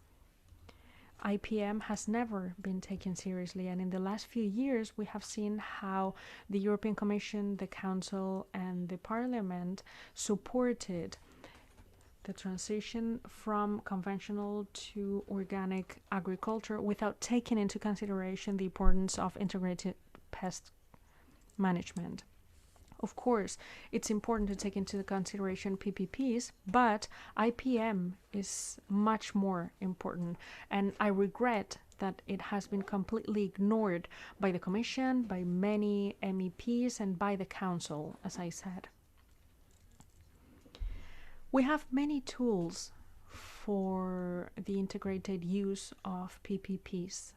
IPM has never been taken seriously, and in the last few years we have seen how the European Commission, the Council and the Parliament supported the transition from conventional to organic agriculture without taking into consideration the importance of integrated pest management. Of course, it's important to take into consideration PPPs, but IPM is much more important, and I regret that it has been completely ignored by the Commission, by many MEPs, and by the Council, as I said. We have many tools for the integrated use of PPPs.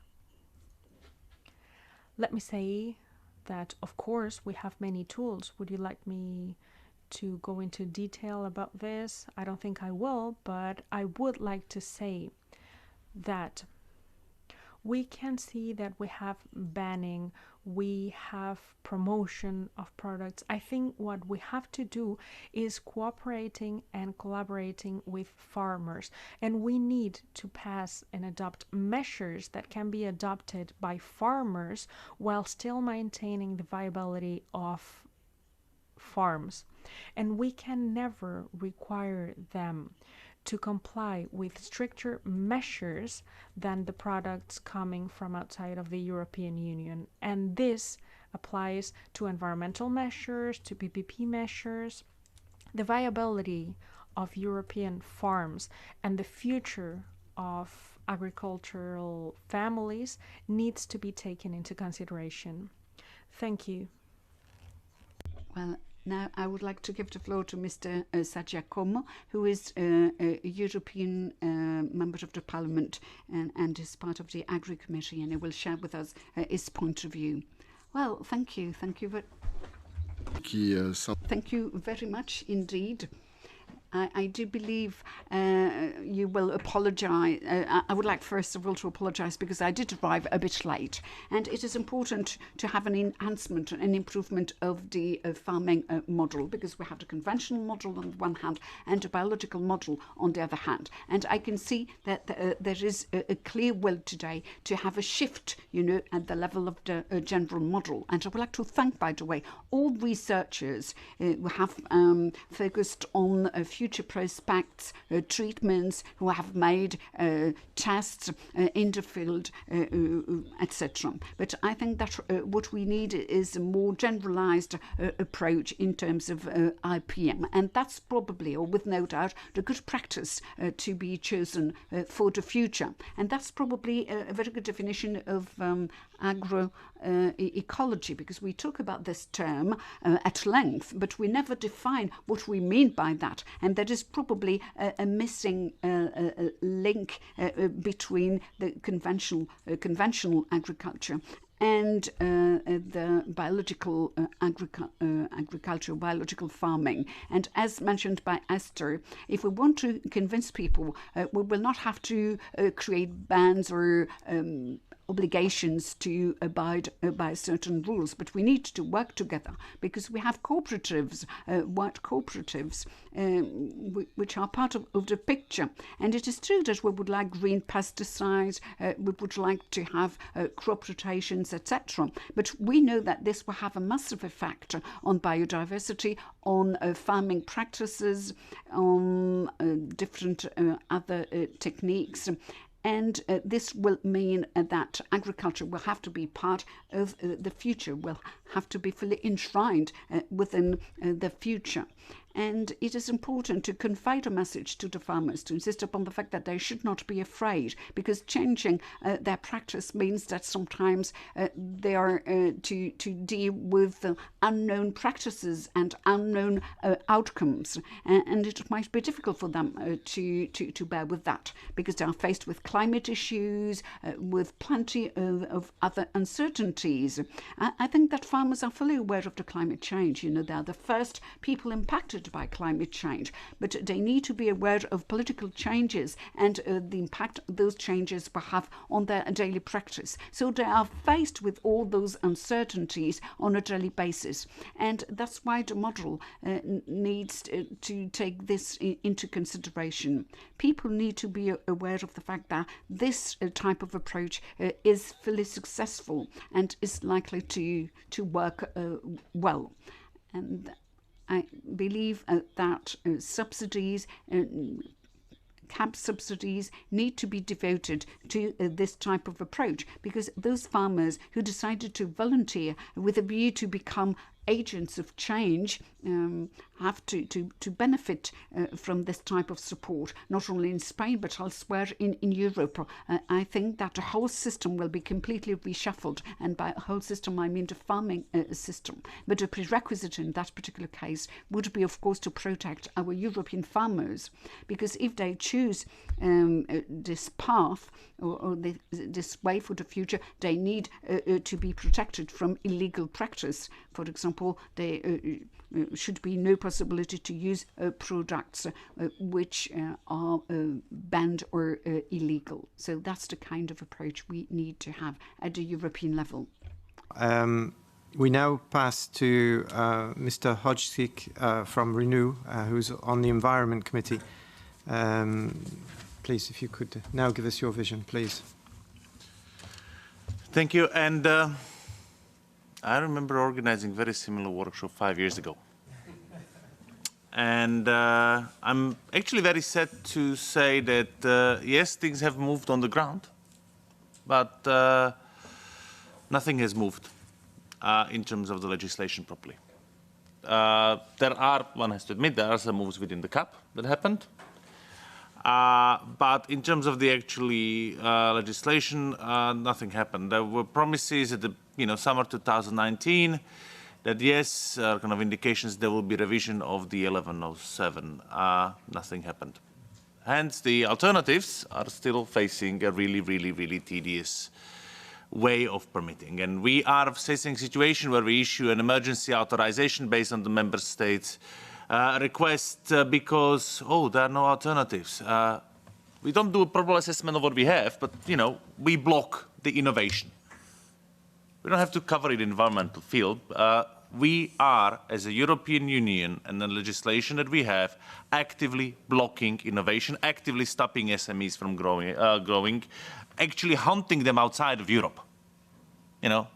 Let me say that, of course, we have many tools. Would you like me to go into detail about this? I don't think I will, but I would like to say that we can see that we have banning, we have promotion of products. I think what we have to do is cooperating and collaborating with farmers, and we need to pass and adopt measures that can be adopted by farmers while still maintaining the viability of farms. And we can never require them to comply with stricter measures than the products coming from outside of the European Union. And this applies to environmental measures, to PPP measures. The viability of European farms and the future of agricultural families needs to be taken into consideration. Thank you. Well, now I would like to give the floor to Mr. Sargiacomo, who is a European member of the Parliament and is part of the AGRI committee, and he will share with us his point of view. Well, thank you. Thank you very much indeed. I do believe you will apologise. I would like first of all to apologise because I did arrive a bit late, and it is important to have an enhancement and improvement of the farming model, because we have the conventional model on the one hand and a biological model on the other hand. And I can see that there is a clear will today to have a shift, you know, at the level of the general model. And I would like to thank, by the way, all researchers who have focused on future prospects, treatments, who have made tests in the field, etc. But I think that what we need is a more generalized approach in terms of IPM, and that's probably, or with no doubt, the good practice to be chosen for the future. And that's probably a very good definition of agroecology, because we talk about this term at length, but we never define what we mean by that. And that is probably a missing link between the conventional agriculture and the biological agriculture, biological farming. And as mentioned by Esther, if we want to convince people, we will not have to create bans or obligations to abide by certain rules, but we need to work together, because we have cooperatives, white cooperatives, which are part of the picture. And it is true that we would like green pesticides, we would like to have crop rotations, etc. But we know that this will have a massive effect on biodiversity, on farming practices, on different other techniques. And this will mean that agriculture will have to be part of the future, will have to be fully enshrined within the future. And it is important to convey a message to the farmers, to insist upon the fact that they should not be afraid, because changing their practice means that sometimes they are to deal with unknown practices and unknown outcomes. And it might be difficult for them to bear with that, because they are faced with climate issues, with plenty of other uncertainties. I think that farmers are fully aware of the climate change. You know, they are the first people impacted by climate change, but they need to be aware of political changes and the impact those changes will have on their daily practice. So they are faced with all those uncertainties on a daily basis, and that's why the model needs to take this into consideration. People need to be aware of the fact that this type of approach is fully successful and is likely to work well. And I believe that subsidies, CAP subsidies, need to be devoted to this type of approach, because those farmers who decided to volunteer with a view to become agents of change have to benefit from this type of support, not only in Spain but elsewhere in Europe. I think that the whole system will be completely reshuffled, and by whole system I mean the farming system. But a prerequisite in that particular case would be, of course, to protect our European farmers, because if they choose this path or this way for the future, they need to be protected from illegal practice. For example, there should be no possibility to use products which are banned or illegal. So that's the kind of approach we need to have at the European level. We now pass to Mr. Hojsík from Renew, who's on the Environment Committee. Please, if you could now give us your vision, please. Thank you. And I remember organizing a very similar workshop 5 years ago. And I'm actually very sad to say that, yes, things have moved on the ground, but nothing has moved in terms of the legislation properly. One has to admit, there are some moves within the CAP that happened. But in terms of the actually legislation, nothing happened. There were promises at the summer 2019 that yes, kind of indications there will be revision of the 1107. Nothing happened. Hence, the alternatives are still facing a really, really, really tedious way of permitting. And we are facing a situation where we issue an emergency authorization based on the member states' request because, there are no alternatives. We don't do a proper assessment of what we have, but, you know, we block the innovation. We don't have to cover it in environmental field. We are, as a European Union and the legislation that we have, actively blocking innovation, actively stopping SMEs from growing, actually hunting them outside of Europe. You know,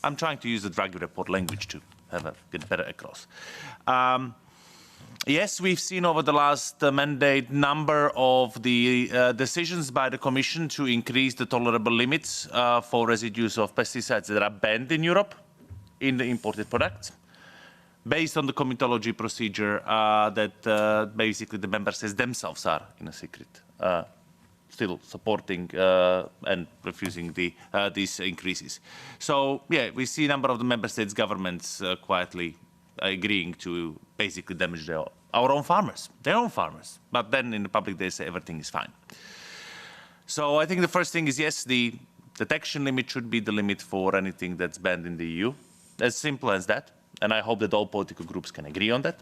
I'm trying to use the Draghi report language to get better across. Yes, we've seen over the last mandate number of the decisions by the Commission to increase the tolerable limits for residues of pesticides that are banned in Europe in the imported products, based on the comitology procedure that basically the member states themselves are, in a secret, still supporting and refusing these increases. So, yeah, we see a number of the member states' governments quietly agreeing to basically damage our own farmers, their own farmers. But then in the public they say everything is fine. So I think the first thing is, yes, the detection limit should be the limit for anything that's banned in the EU. As simple as that. And I hope that all political groups can agree on that.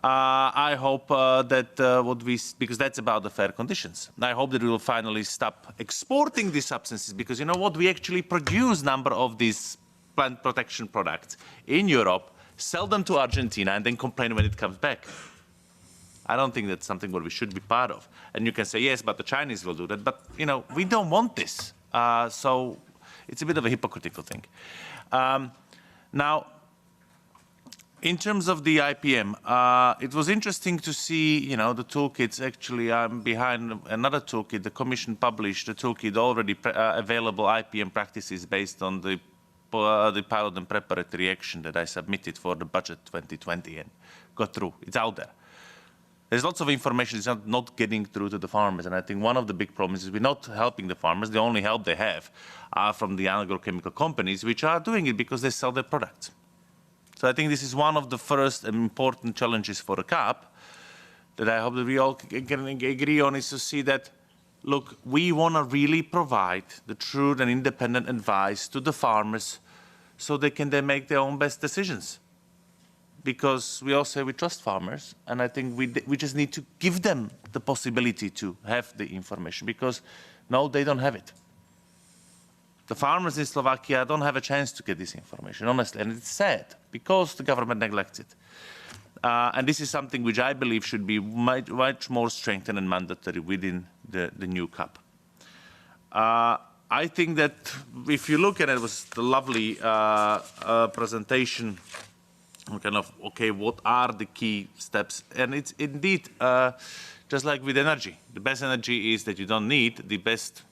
I hope because that's about the fair conditions. I hope that we will finally stop exporting these substances, because you know what? We actually produce a number of these plant protection products in Europe, sell them to Argentina, and then complain when it comes back. I don't think that's something what we should be part of. And you can say, yes, but the Chinese will do that. But, you know, we don't want this. So it's a bit of a hypocritical thing. Now, in terms of the IPM, it was interesting to see, you know, the toolkits. Actually, I'm behind another toolkit. The Commission published a toolkit already available IPM practices based on the pilot and preparatory action that I submitted for the budget 2020 and got through. It's out there. There's lots of information. It's not getting through to the farmers. And I think one of the big problems is we're not helping the farmers. The only help they have are from the agrochemical companies, which are doing it because they sell their products. So I think this is one of the first important challenges for the CAP that I hope that we all can agree on, is to see that, look, we want to really provide the true and independent advice to the farmers so they can then make their own best decisions. Because we all say we trust farmers, and I think we just need to give them the possibility to have the information, because no, they don't have it. The farmers in Slovakia don't have a chance to get this information, honestly, and it's sad, because the government neglects it. And this is something which I believe should be much more strengthened and mandatory within the new CAP. I think that if you look at it, it was the lovely presentation, kind of, okay, what are the key steps? And it's indeed, just like with energy, the best energy is that you don't need. The best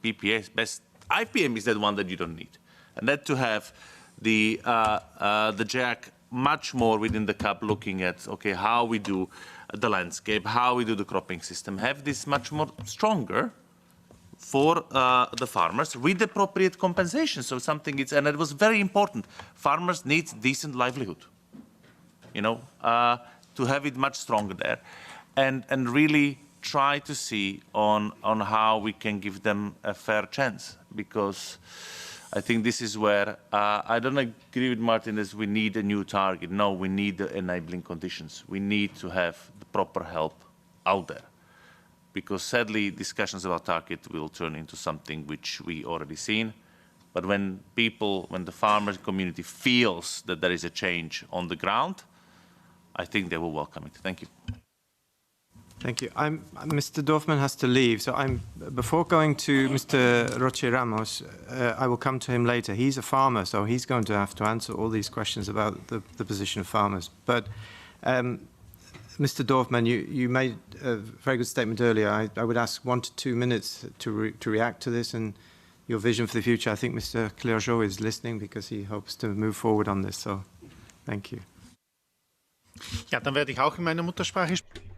PPS, best IPM is that one that you don't need. And that to have the JAC much more within the CAP, looking at, okay, how we do the landscape, how we do the cropping system, have this much more stronger for the farmers with appropriate compensation. So something it's, and it was very important. Farmers need decent livelihood, you know, to have it much stronger there, and really try to see on how we can give them a fair chance, because I think this is where I don't agree with Martinez. We need a new target. No, we need the enabling conditions. We need to have the proper help out there. Because sadly, discussions about target will turn into something which we already seen. But when the farmer community feels that there is a change on the ground, I think they will welcome it. Thank you. Thank you. Mr. Dorfmann has to leave, so before going to Mr. Roche Ramos, I will come to him later. He's a farmer, so he's going to have to answer all these questions about the position of farmers. But Mr. Dorfmann, you made a very good statement earlier. I would ask 1 to 2 minutes to react to this and your vision for the future. I think Mr. Clergeau is listening because he hopes to move forward on this. So, thank you. Ja, dann werde ich auch in meiner Muttersprache sprechen.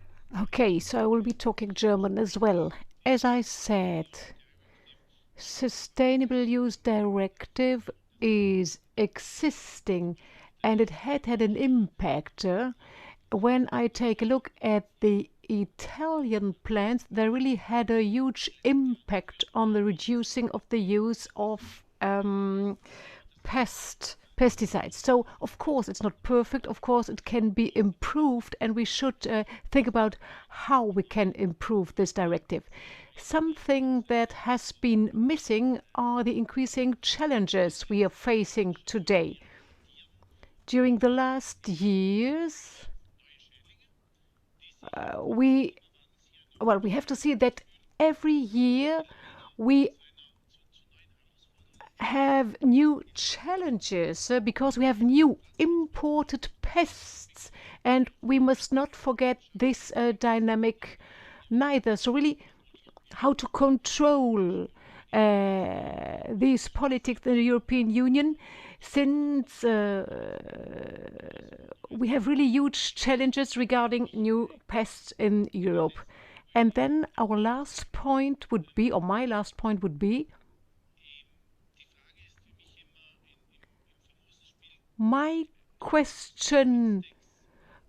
Okay, so I will be talking German as well. As I said, Sustainable Use Directive is existing, and it had an impact. When I take a look at the Italian plants, they really had a huge impact on the reducing of the use of pesticides. So, of course, it's not perfect. Of course, it can be improved, and we should think about how we can improve this directive. Something that has been missing are the increasing challenges we are facing today. During the last years, we have to see that every year we have new challenges because we have new imported pests, and we must not forget this dynamic neither. So really, how to control these politics in the European Union, since we have really huge challenges regarding new pests in Europe. And then our last point would be, or my last point would be, my question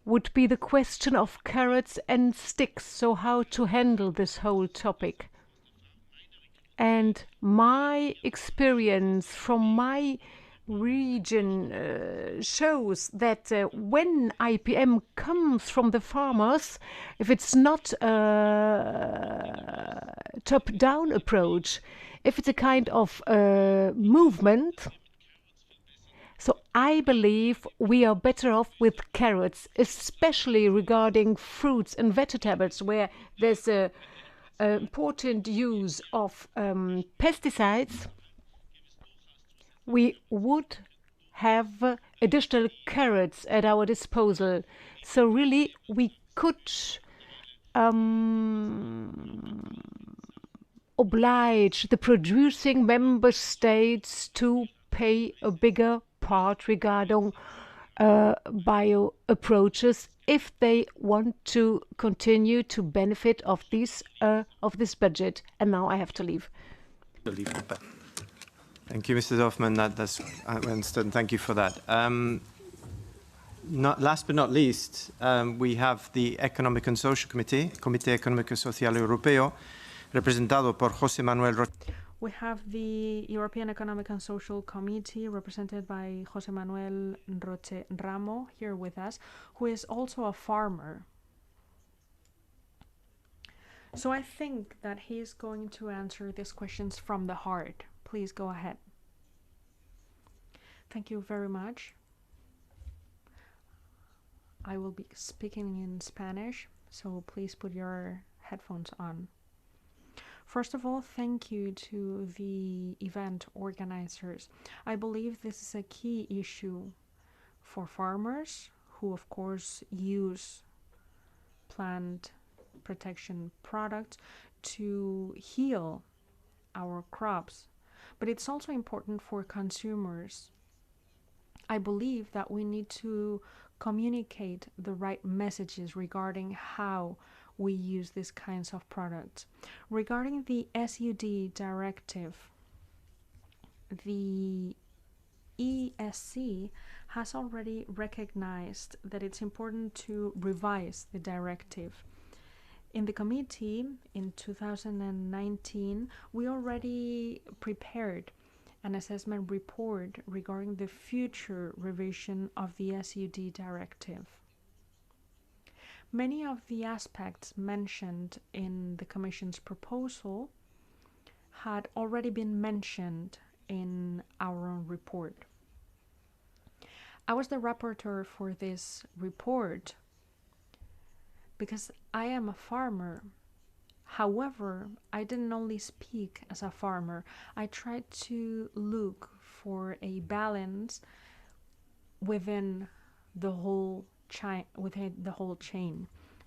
would be the question of carrots and sticks, so how to handle this whole topic. And my experience from my region shows that when IPM comes from the farmers, if it's not a top-down approach, if it's a kind of movement, so I believe we are better off with carrots, especially regarding fruits and vegetables, where there's a important use of pesticides. We would have additional carrots at our disposal. So really, we could oblige the producing member states to pay a bigger part regarding bio approaches if they want to continue to benefit of this budget. And now I have to leave. Thank you, Mr. Dorfmann. That's I understood. Thank you for that. Last but not least, we have the Economic and Social Committee, Comité Económico y Social Europeo, representado por José Manuel. We have the European Economic and Social Committee represented by José Manuel Roche Ramo here with us, who is also a farmer. So I think that he is going to answer these questions from the heart. Please go ahead. Thank you very much. I will be speaking in Spanish, so please put your headphones on. First of all, thank you to the event organizers. I believe this is a key issue for farmers who, of course, use plant protection products to heal our crops. But it's also important for consumers. I believe that we need to communicate the right messages regarding how we use these kinds of products. Regarding the SUD directive, the ESC has already recognized that it's important to revise the directive. In the committee in 2019, we already prepared an assessment report regarding the future revision of the SUD directive. Many of the aspects mentioned in the Commission's proposal had already been mentioned in our own report. I was the rapporteur for this report because I am a farmer. However, I didn't only speak as a farmer. I tried to look for a balance within the whole chain,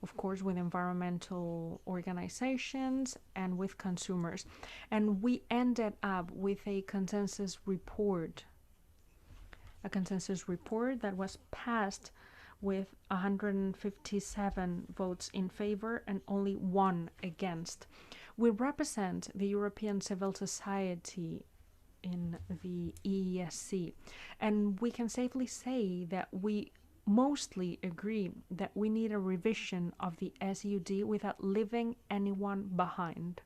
of course, with environmental organizations and with consumers. And we ended up with a consensus report that was passed with 157 votes in favor and only 1 against. We represent the European civil society in the EESC, and we can safely say that we mostly agree that we need a revision of the SUD without leaving anyone behind.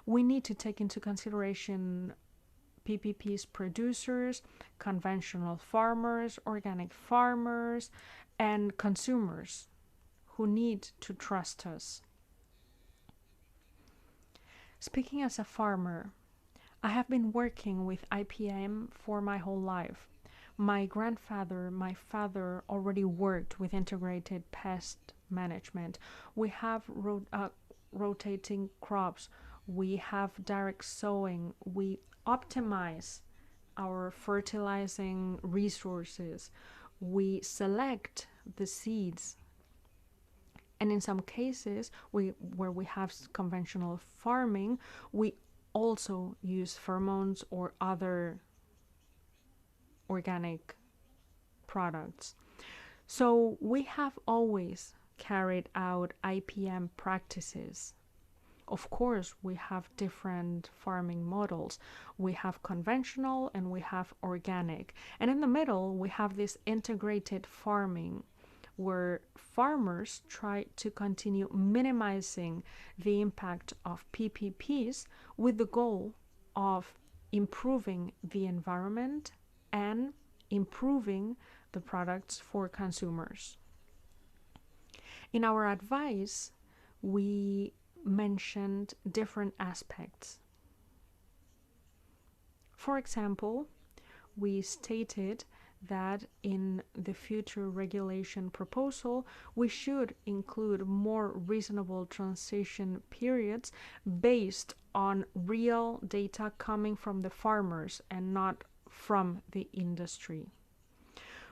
We need to take into consideration PPPs producers, conventional farmers, organic farmers, and consumers who need to trust us. Speaking as a farmer, I have been working with IPM for my whole life. My grandfather, my father already worked with integrated pest management. We have rotating crops. We have direct sowing. We optimize our fertilizing resources. We select the seeds. And in some cases, where we have conventional farming, we also use pheromones or other organic products. So we have always carried out IPM practices. Of course, we have different farming models. We have conventional and we have organic. And in the middle, we have this integrated farming, where farmers try to continue minimizing the impact of PPPs with the goal of improving the environment and improving the products for consumers. In our advice, we mentioned different aspects. For example, we stated that in the future regulation proposal, we should include more reasonable transition periods based on real data coming from the farmers and not from the industry.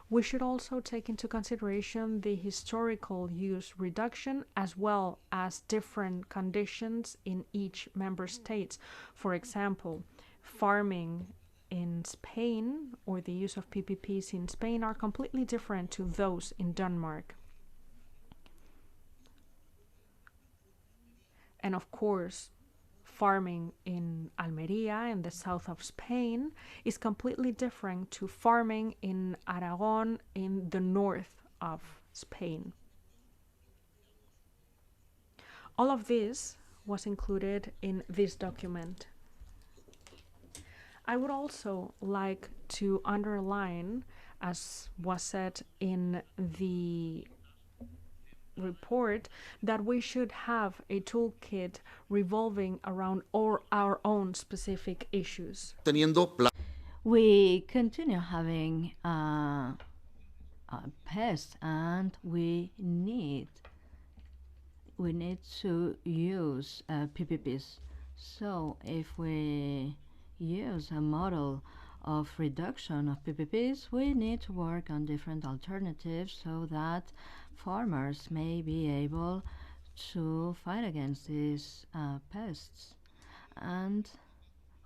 We should also take into consideration the historical use reduction as well as different conditions in each member state. For example, farming in Spain or the use of PPPs in Spain are completely different to those in Denmark. And of course, farming in Almería in the south of Spain is completely different to farming in Aragon in the north of Spain. All of this was included in this document. I would also like to underline, as was said in the report, that we should have a toolkit revolving around all our own specific issues. We continue having pests, and we need to use PPPs. So if we use a model of reduction of PPPs, we need to work on different alternatives so that farmers may be able to fight against these pests. And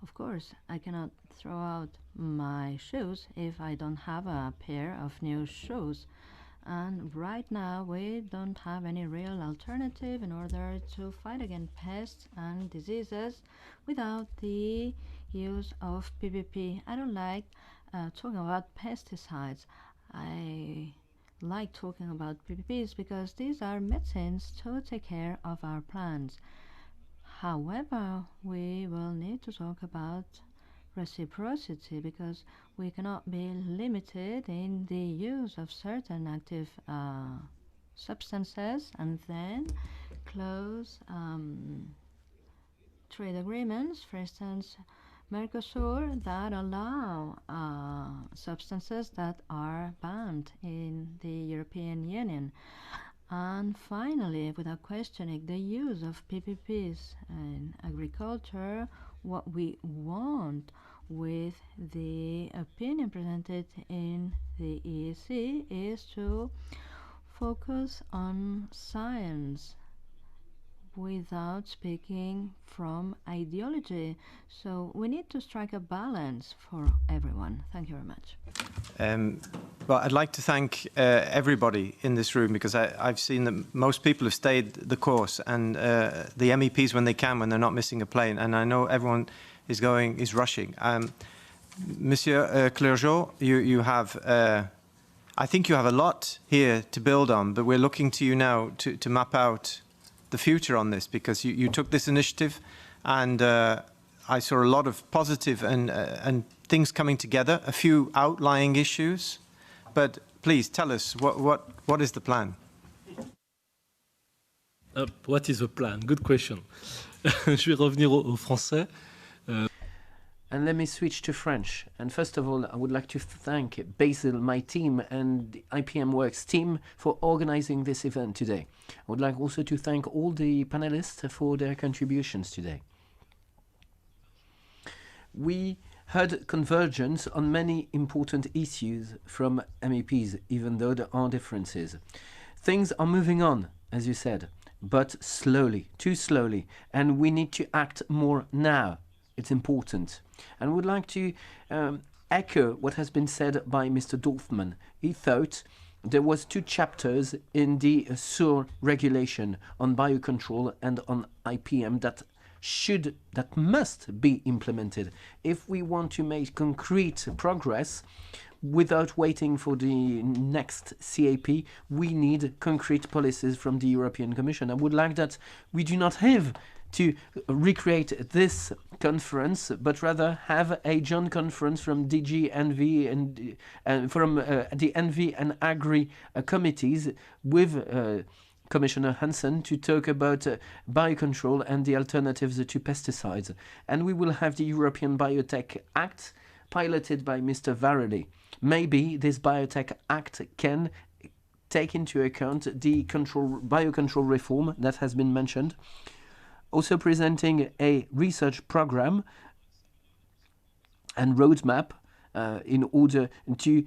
of course, I cannot throw out my shoes if I don't have a pair of new shoes. And right now, we don't have any real alternative in order to fight against pests and diseases without the use of PPP. I don't like talking about pesticides. I like talking about PPPs because these are medicines to take care of our plants. However, we will need to talk about reciprocity because we cannot be limited in the use of certain active substances and then close trade agreements, for instance, Mercosur, that allow substances that are banned in the European Union. And finally, without questioning the use of PPPs in agriculture, what we want with the opinion presented in the EEC is to focus on science without speaking from ideology. So we need to strike a balance for everyone. Thank you very much. Well, I'd like to thank everybody in this room because I've seen that most people have stayed the course, and the MEPs when they can, when they're not missing a plane. And I know everyone is rushing. Monsieur Clergeau, you have, I think you have a lot here to build on, but we're looking to you now to map out the future on this because you took this initiative, and I saw a lot of positive and things coming together, a few outlying issues. But please tell us, what is the plan? What is the plan? Good question. Je vais revenir au français. And let me switch to French. And first of all, I would like to thank Basil, my team, and the IPMWORKS team for organizing this event today. I would like also to thank all the panelists for their contributions today. We had convergence on many important issues from MEPs, even though there are differences. Things are moving on, as you said, but slowly, too slowly, and we need to act more now. It's important. And would like to echo what has been said by Mr. Dorfmann. He thought there was 2 chapters in the SUR regulation on biocontrol and on IPM that must be implemented if we want to make concrete progress. Without waiting for the next CAP, we need concrete policies from the European Commission. I would like that we do not have to recreate this conference, but rather have a joint conference from DG ENVI and from the ENVI and AGRI committees with Commissioner Hansen to talk about biocontrol and the alternatives to pesticides. And we will have the European Biotech Act piloted by Mr. Varelli. Maybe this Biotech Act can take into account the biocontrol reform that has been mentioned. Also presenting a research program and roadmap in order to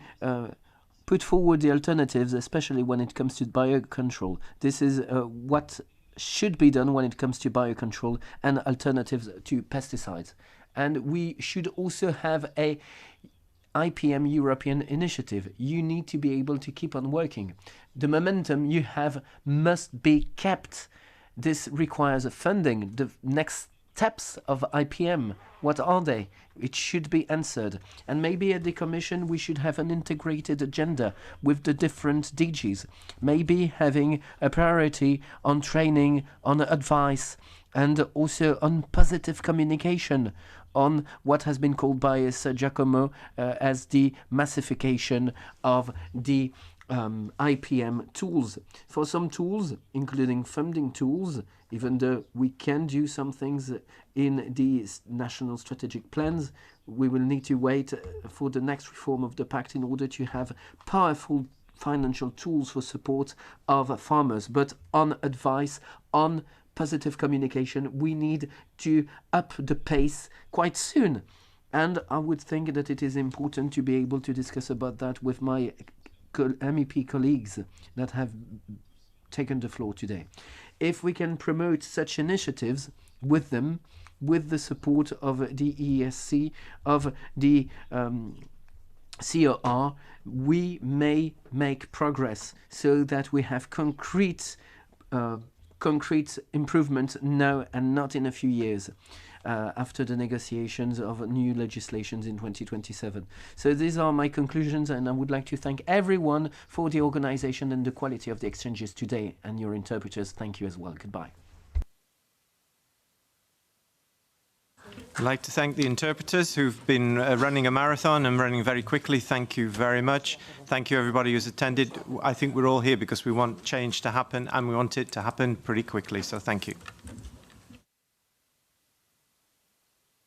put forward the alternatives, especially when it comes to biocontrol. This is what should be done when it comes to biocontrol and alternatives to pesticides. And we should also have a IPM European initiative. You need to be able to keep on working. The momentum you have must be kept. This requires funding. The next steps of IPM, what are they? It should be answered. And maybe at the Commission we should have an integrated agenda with the different DGs. Maybe having a priority on training, on advice, and also on positive communication, on what has been called by Sargiacomo as the massification of the IPM tools. For some tools, including funding tools, even though we can do some things in the national strategic plans, we will need to wait for the next reform of the pact in order to have powerful financial tools for support of farmers. But on advice, on positive communication, we need to up the pace quite soon. And I would think that it is important to be able to discuss about that with my MEP colleagues that have taken the floor today. If we can promote such initiatives with them, with the support of the ESC, of the COR, we may make progress so that we have concrete improvement now and not in a few years after the negotiations of new legislations in 2027. So these are my conclusions, and I would like to thank everyone for the organization and the quality of the exchanges today, and your interpreters. Thank you as well. Goodbye. I'd like to thank the interpreters who've been running a marathon and running very quickly. Thank you very much. Thank you everybody who's attended. I think we're all here because we want change to happen and we want it to happen pretty quickly. So thank you.